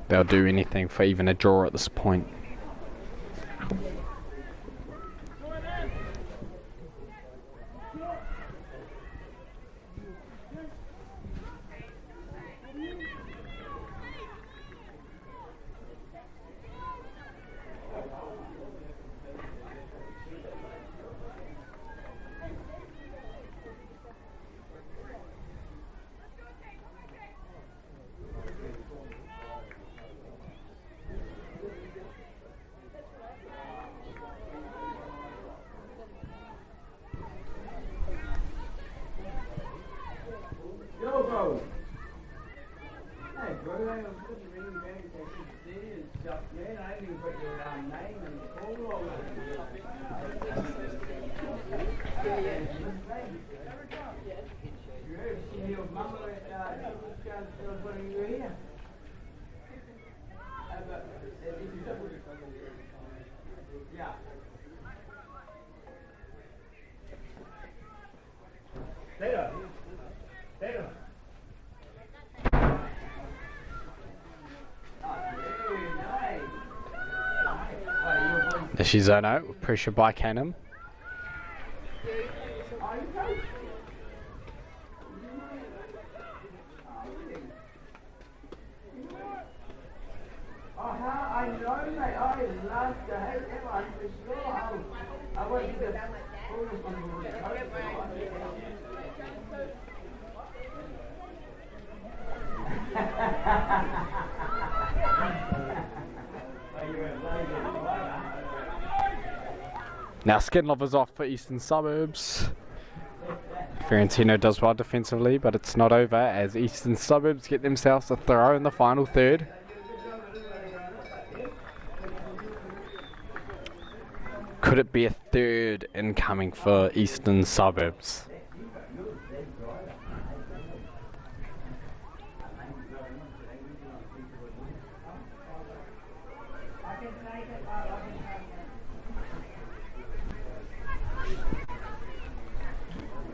They'll do anything for even a draw at this point. She's zone out with pressure by Canham. Now Skin Lovers off for Eastern Suburbs. Fiorentino does well defensively, but it's not over as Eastern Suburbs get themselves a throw in the final third. Could it be a third incoming for Eastern Suburbs?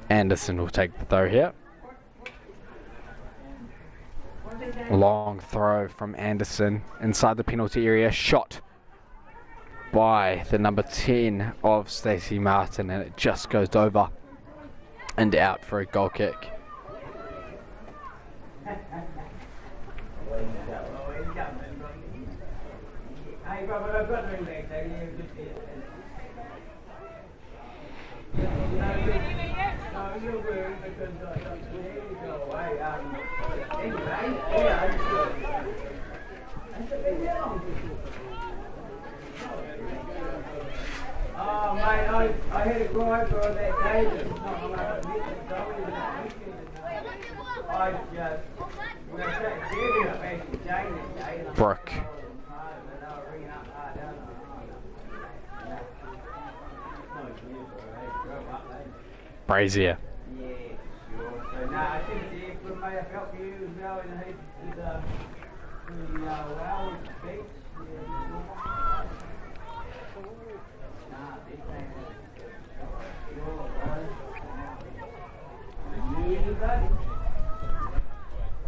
Anderson will take the throw here. Long throw from Anderson inside the penalty area. Shot by the number 10 of Stacey Martin, and it just goes over and out for a goal kick. Oh, mate, I had a cry for that day. Brooke. Brazier.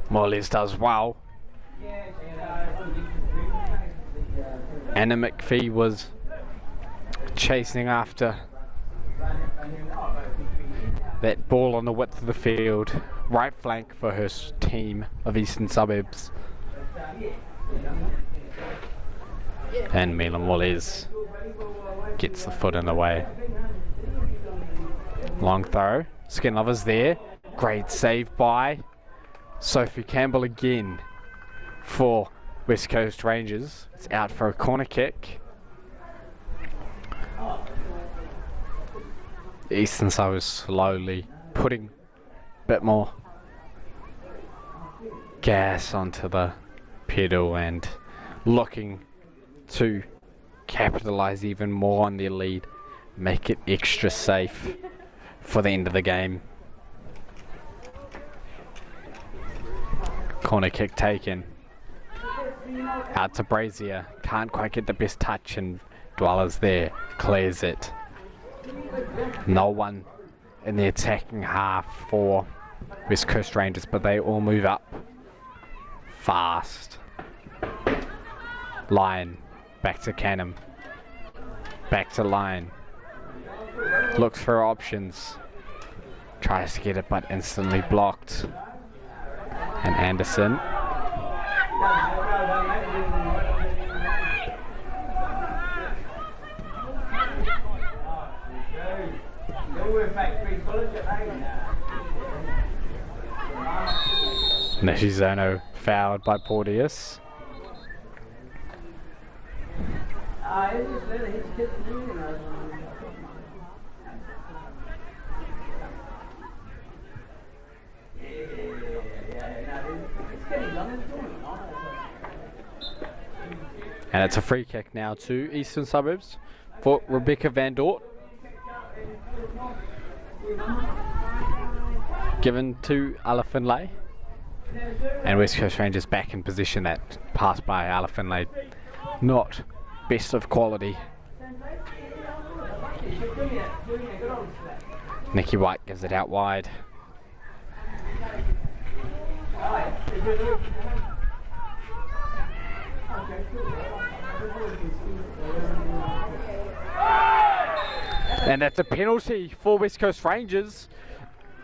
Morley's does well. Anna McPhee was chasing after that ball on the width of the field, right flank for her team of Eastern Suburbs. And Milan Wallace gets the foot in the way. Long throw, Skin Lovers there, great save by Sophie Campbell again for West Coast Rangers. It's out for a corner kick. Eastern Suburbs slowly putting a bit more gas onto the pedal and looking to capitalise even more on their lead, make it extra safe for the end of the game. Corner kick taken. Out to Brazier. Can't quite get the best touch, and Dweller's there. Clears it. No one in the attacking half for West Coast Rangers, but they all move up fast. Lyon. Back to Canham. Back to Lyon. Looks for options. Tries to get it, but instantly blocked. And Anderson. Nishizono fouled by Porteous. And it's a free kick now to Eastern Suburbs for Rebecca Van Dort. Given to Ella Finlay. And West Coast Rangers back in position. That pass by Ella Finlay, not best of quality. Nikki White gives it out wide. And that's a penalty for West Coast Rangers.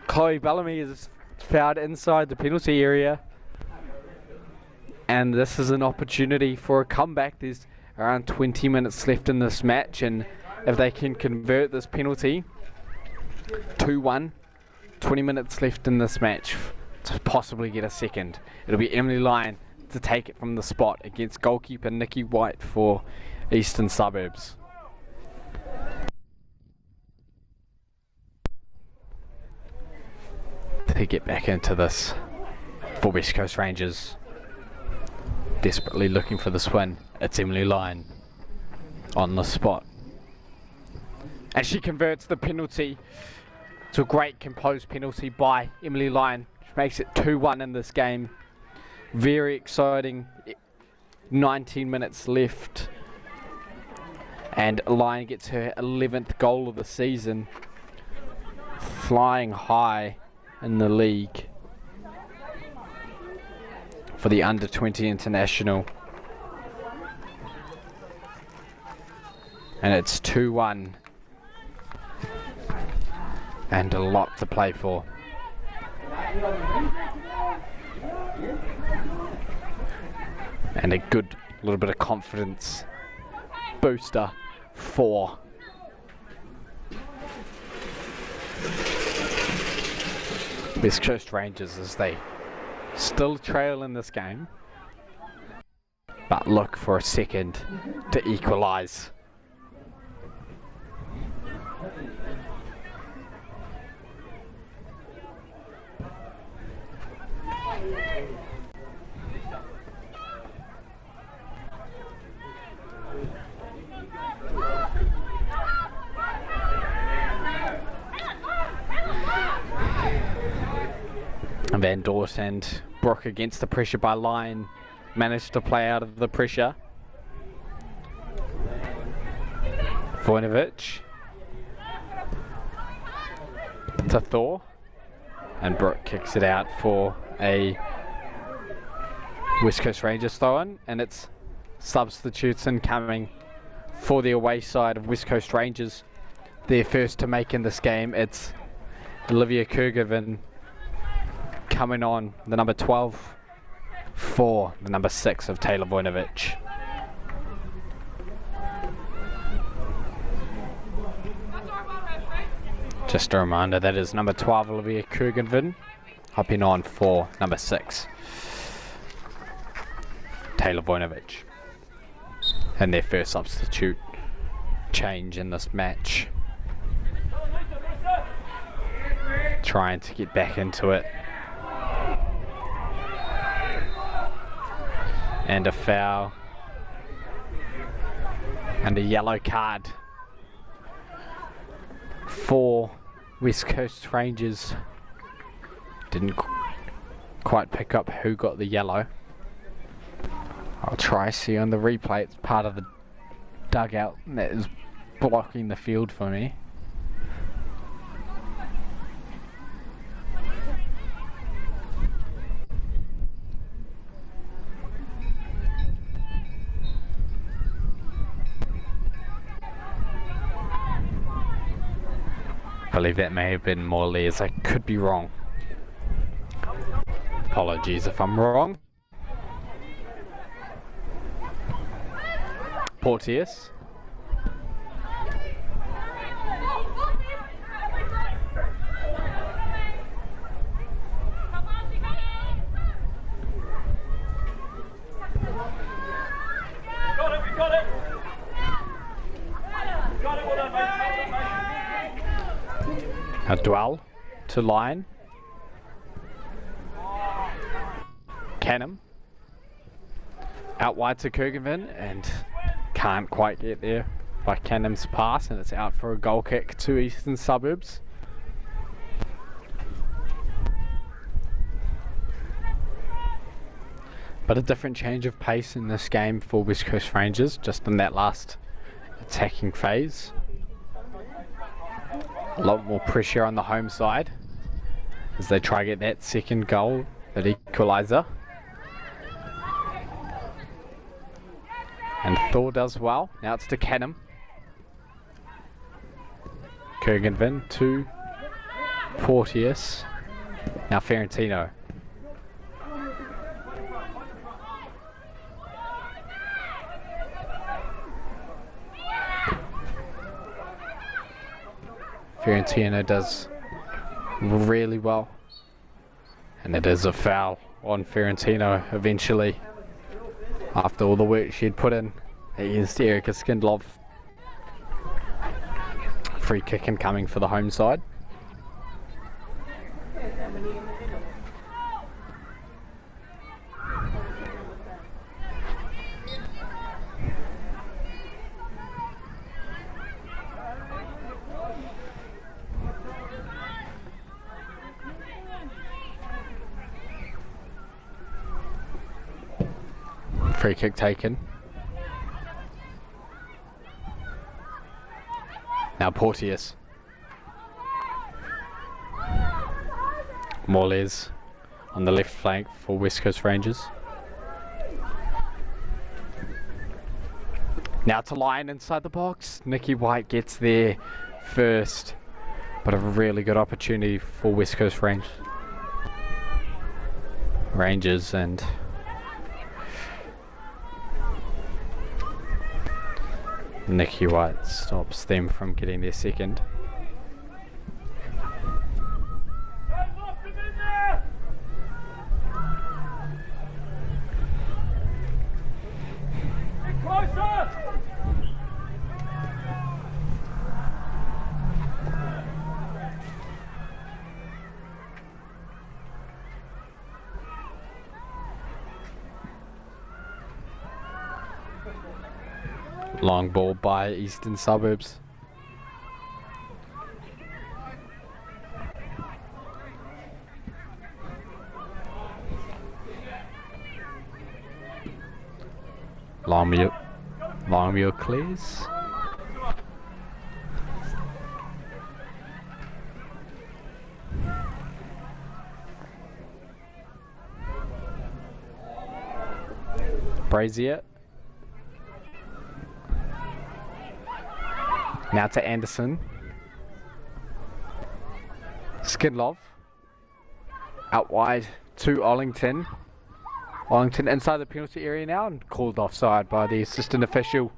Chloe Bellamy is fouled inside the penalty area. And this is an opportunity for a comeback. There's around 20 minutes left in this match, and if they can convert this penalty, 2-1. 20 minutes left in this match to possibly get a second. It'll be Emily Lyon to take it from the spot against goalkeeper Nikki White for Eastern Suburbs. To get back into this for West Coast Rangers. Desperately looking for this win. It's Emily Lyon on the spot. And she converts the penalty. It's a great composed penalty by Emily Lyon. She makes it 2-1 in this game. Very exciting. 19 minutes left. And Lyon gets her 11th goal of the season. Flying high in the league for the under-20 international. And it's 2-1. And a lot to play for. And a good little bit of confidence booster for West Coast Rangers as they still trail in this game, but look for a second to equalise. Van Dort and Brooke against the pressure by Lyon managed to play out of the pressure. Vojnovic to Thor, and Brooke kicks it out for a West Coast Rangers throw-in, and it's substitutes incoming for the away side of West Coast Rangers. Their first to make in this game. It's Olivia Kurgevin coming on, the number 12 for the number 6 of Taylor Vojnovic. Just a reminder, that is number 12 Olivia Kurgevin hopping on for number 6 Taylor Vojnovic. And their first substitute change in this match. Trying to get back into it. And a foul. And a yellow card for West Coast Rangers. Didn't quite pick up who got the yellow. I'll try see on the replay. It's part of the dugout that is blocking the field for me. I believe that may have been Morley's. I could be wrong. Apologies if I'm wrong. Porteous. A dwell to Lyon. Canham. Out wide to Kurgevin and can't quite get there by Canham's pass, and it's out for a goal kick to Eastern Suburbs. But a different change of pace in this game for West Coast Rangers, just in that last attacking phase. A lot more pressure on the home side as they try to get that second goal, that equaliser. And Thor does well. Now it's to Canham. Kurgenvin to Porteous. Now Ferentino. Fiorentina does really well. And it is a foul on Fiorentina eventually. After all the work she'd put in against Erika Skindlov. Free kick incoming for the home side. Free kick taken. Now Porteous. Morles on the left flank for West Coast Rangers. Now to Lyon inside the box. Nikki White gets there first, but a really good opportunity for West Coast Rangers, and Nikki White stops them from getting their second. Long ball by Eastern Suburbs. Longmule clears. Brazier. Now to Anderson. Skidlov. Out wide to Ollington. Ollington inside the penalty area now and called offside by the assistant official.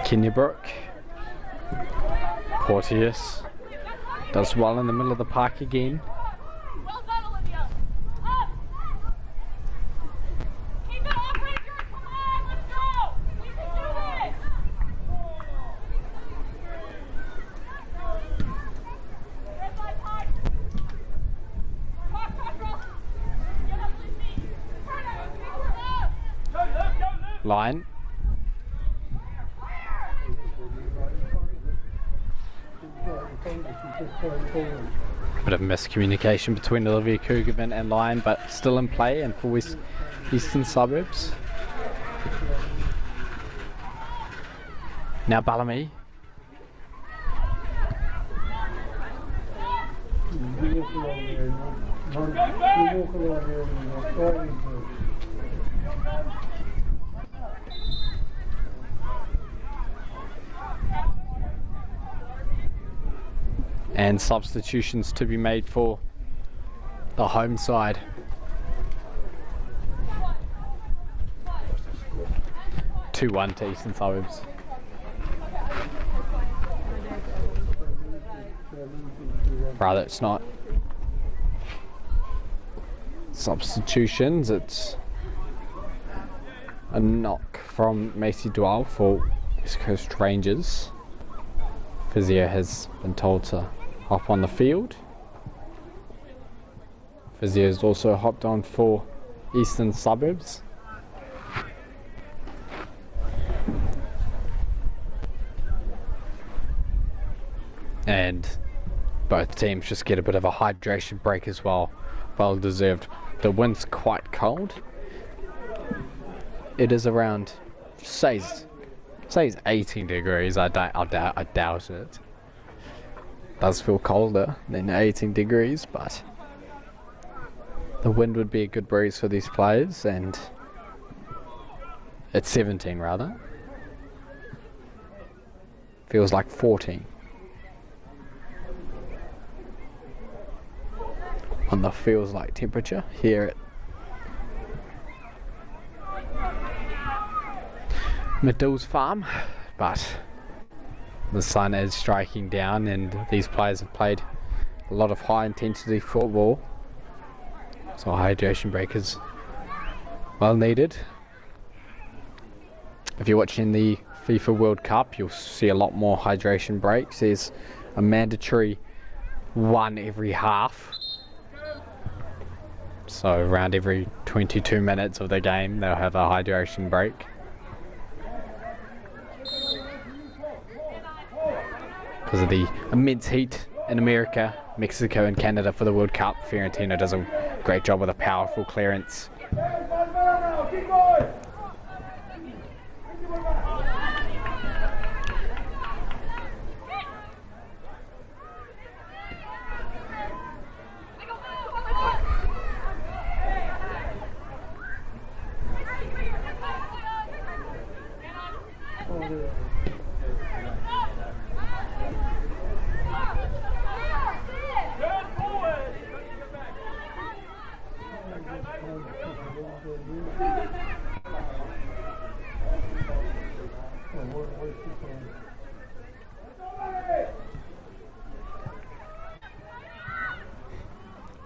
Kenyabrook. Porteous does well in the middle of the park again. Well done, Olivia. Up. Keep it up, Ranger. Come on, let's go. We can do it. Red line high. Cross. Get up, Lucy. Line. Bit of miscommunication between Olivia Kugerman and Lyon, but still in play and for Eastern Suburbs. Now Bellamy. And substitutions to be made for the home side. Two 2-1 to Eastern Suburbs. Rather, it's not substitutions, it's a knock from Macy Dwell for West Coast Rangers. Physio has been told to hop on the field. Physio has also hopped on for Eastern Suburbs. And both teams just get a bit of a hydration break as well. Well deserved. The wind's quite cold. It is around, says Say it's 18 degrees. I doubt it. Does feel colder than 18 degrees, but the wind would be a good breeze for these players, and it's 17 rather. Feels like 14 on the feels like temperature here at Madills Farm, but the sun is striking down and these players have played a lot of high intensity football, so a hydration break is well needed. If you're watching the FIFA World Cup, you'll see a lot more hydration breaks. There's a mandatory one every half, so around every 22 minutes of the game they'll have a hydration break. Because of the immense heat in America, Mexico and Canada for the World Cup, Fiorentino does a great job with a powerful clearance.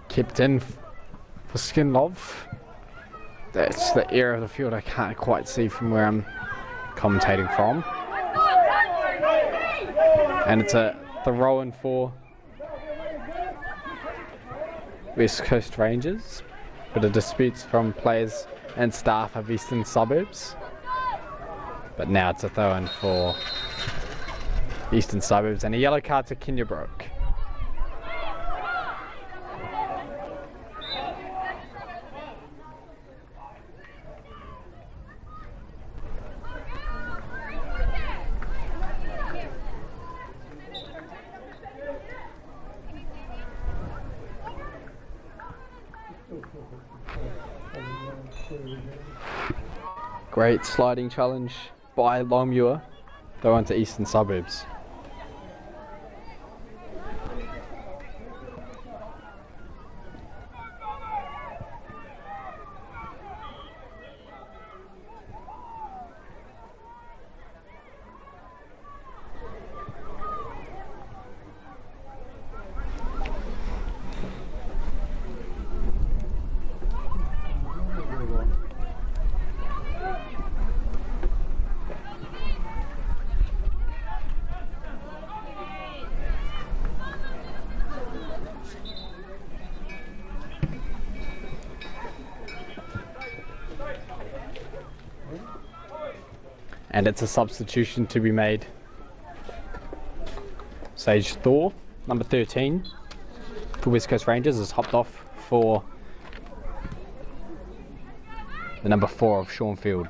Kept in for Skinlov. That's the area of the field I can't quite see from where I'm commentating from. And it's a throw in for West Coast Rangers. Bit of disputes from players and staff of Eastern Suburbs. But now it's a throw in for Eastern Suburbs and a yellow card to Kenya Brook. Great sliding challenge by Longmuir, though onto Eastern Suburbs. And it's a substitution to be made. Sage Thor, number 13 for West Coast Rangers, is hopped off for the number 4 of Sean Field.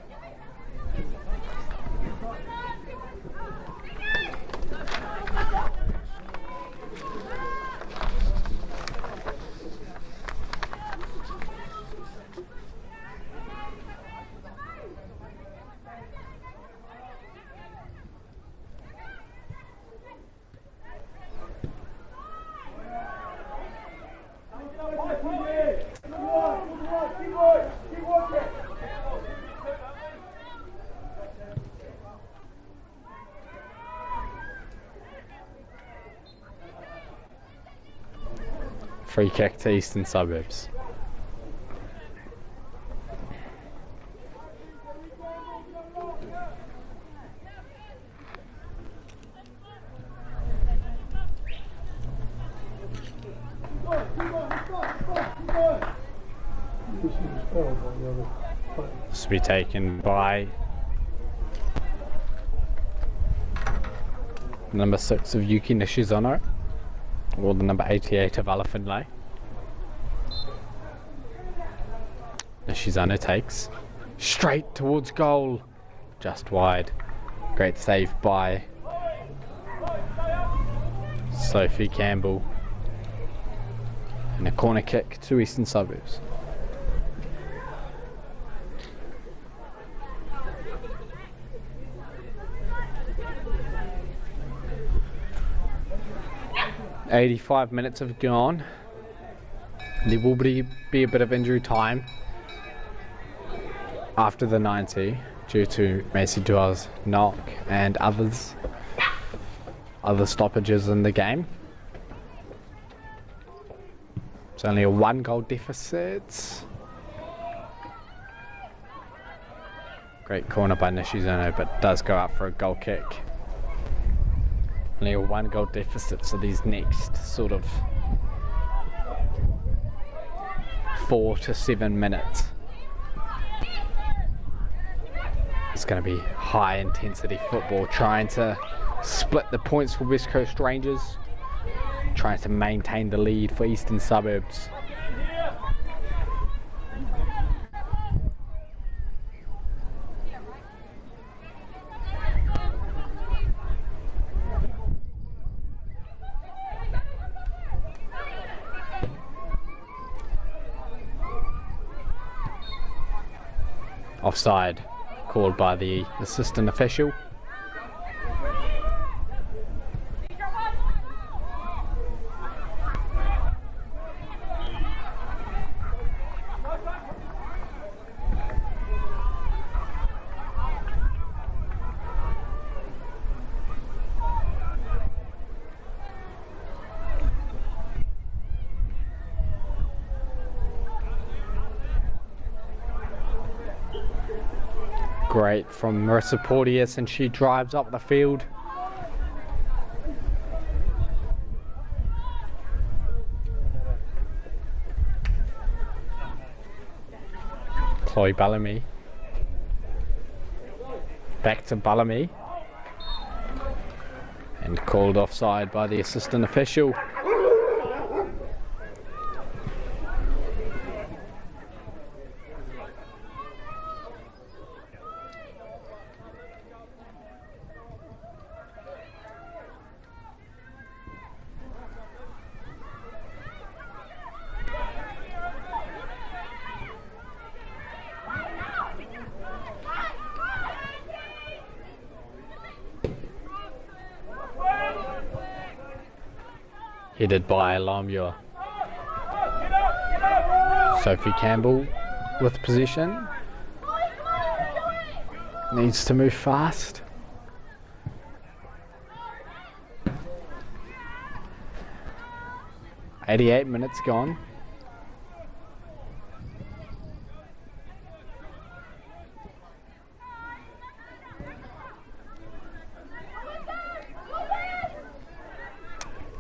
Free kick to Eastern Suburbs. This will be taken by number 6 of Yuki Nishizono, or the number 88 of Alafinlay. Nishizono takes straight towards goal, just wide. Great save by Sophie Campbell. And a corner kick to Eastern Suburbs. "85 minutes have gone. There will be a bit of injury time after the 90 due to Macy Duar's knock and other stoppages in the game. It's only a 1-goal deficit. Great corner by Nishizono, but does go out for a goal kick. Only a 1-goal deficit, so these next sort of 4 to 7 minutes it's going to be high intensity football, trying to split the points for West Coast Rangers, trying to maintain the lead for Eastern Suburbs. Offside called by the assistant official. Great from Marissa Porteous, and she drives up the field. Chloe Bellamy. Back to Bellamy. And called offside by the assistant official. Headed by Lamua. Sophie Campbell with possession. Needs to move fast. "88 minutes gone.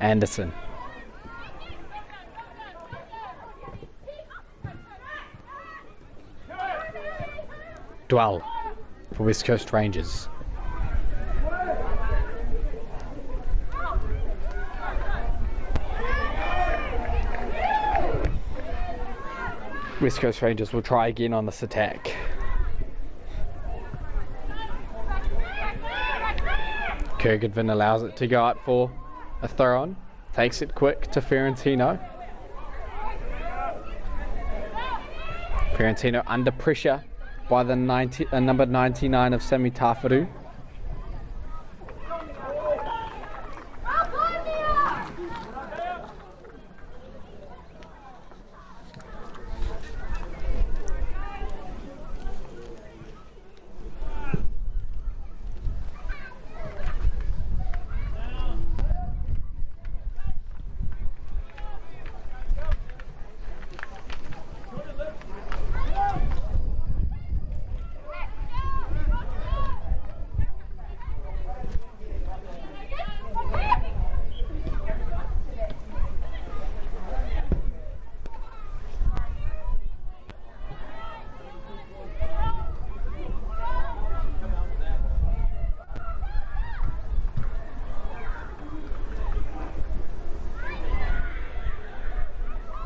Anderson. Dwell for West Coast Rangers. West Coast Rangers will try again on this attack. Kurgadvin allows it to go out for a throw on. Takes it quick to Ferentino. Ferentino under pressure by the number 99 of Sami Tafaru.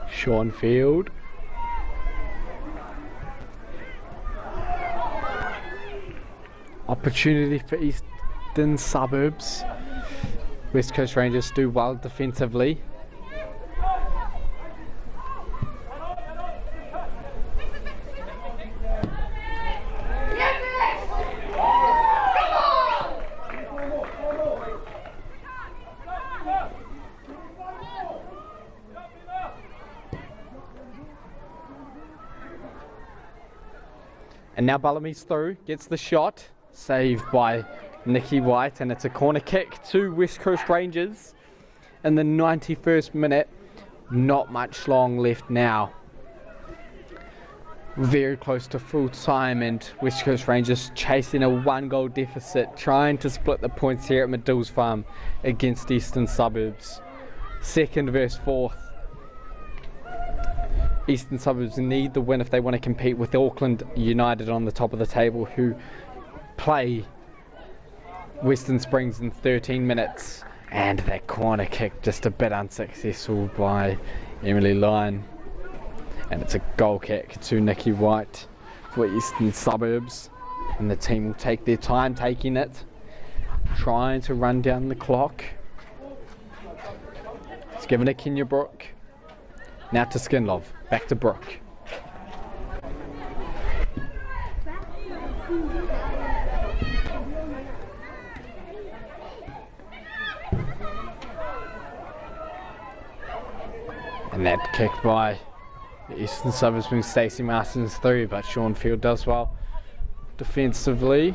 Sean Field. Opportunity for Eastern Suburbs. West Coast Rangers do well defensively. And now Bellamy's through, gets the shot, saved by Nikki White, and it's a corner kick to West Coast Rangers in the 91st minute. Not much long left now. Very close to full time, and West Coast Rangers chasing a 1-goal deficit, trying to split the points here at Madills Farm against Eastern Suburbs. 2nd versus 4th. Eastern Suburbs need the win if they want to compete with Auckland United on the top of the table, who play Western Springs in 13 minutes. And that corner kick just a bit unsuccessful by Emily Lyon. And it's a goal kick to Nikki White for Eastern Suburbs. And the team will take their time taking it, trying to run down the clock. It's given to Kenya Brook. Now to Skinlove, back to Brook. And that kick by the Eastern Suburbs brings Stacey Marston's through, but Sean Field does well defensively.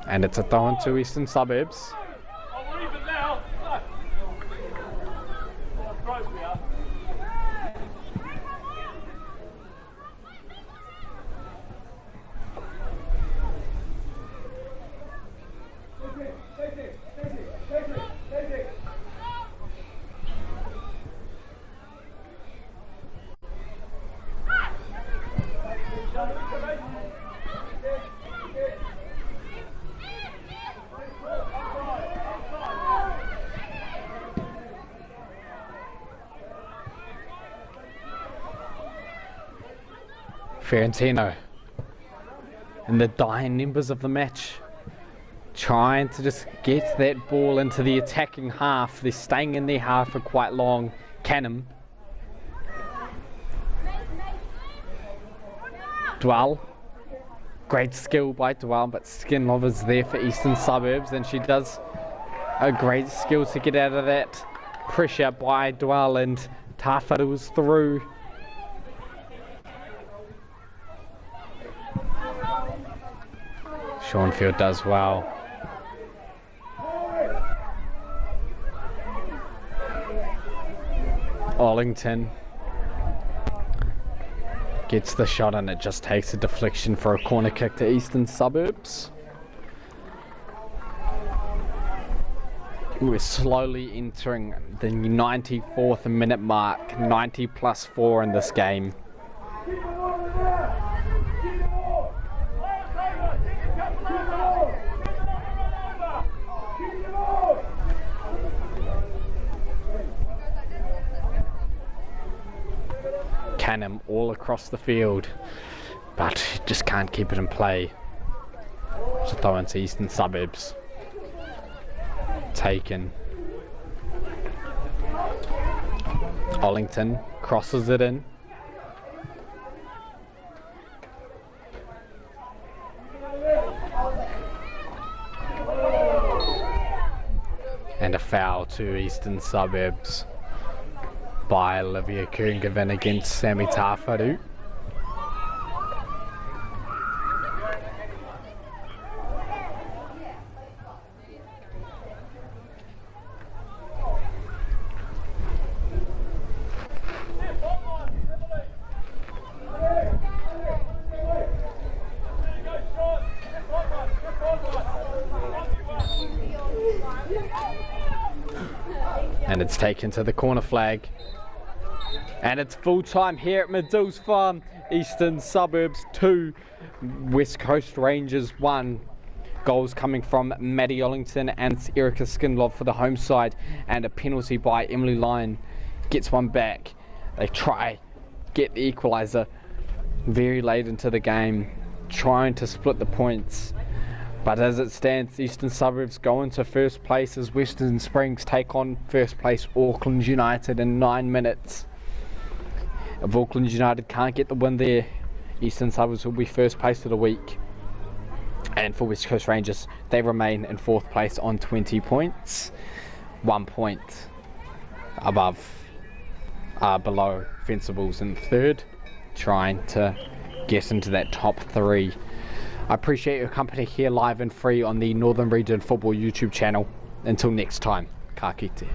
And it's a throw to Eastern Suburbs. Fiorentino in the dying embers of the match, trying to just get that ball into the attacking half. They're staying in their half for quite long. Canham. Dwell. Great skill by Dwell, but Skinlove is there for Eastern Suburbs, and she does a great skill to get out of that pressure by Dwell, and Tawharu's through. Sean Field does well. Arlington gets the shot, and it just takes a deflection for a corner kick to Eastern Suburbs. We're slowly entering the 94th minute mark, 90+4 in this game. Canham all across the field, but just can't keep it in play. So throw into Eastern Suburbs. Taken. Arlington crosses it in. And a foul to Eastern Suburbs by Olivia Kerngiven against Sammy Tawharu. And it's taken to the corner flag. And it's full time here at Madills Farm. Eastern Suburbs 2, West Coast Rangers 1. Goals coming from Maddie Ollington and Erica Skinlove for the home side, and a penalty by Emily Lyon gets one back. They try get the equaliser very late into the game. trying to split the points. But as it stands, Eastern Suburbs go into first place as Western Springs take on first place Auckland United in 9 minutes. If Auckland United can't get the win there, Eastern Suburbs will be first place of the week. And for West Coast Rangers, they remain in 4th place on 20 points, 1 point below Fencibles in 3rd, trying to get into that top 3. I appreciate your company here live and free on the Northern Region Football YouTube channel. Until next time, ka kite.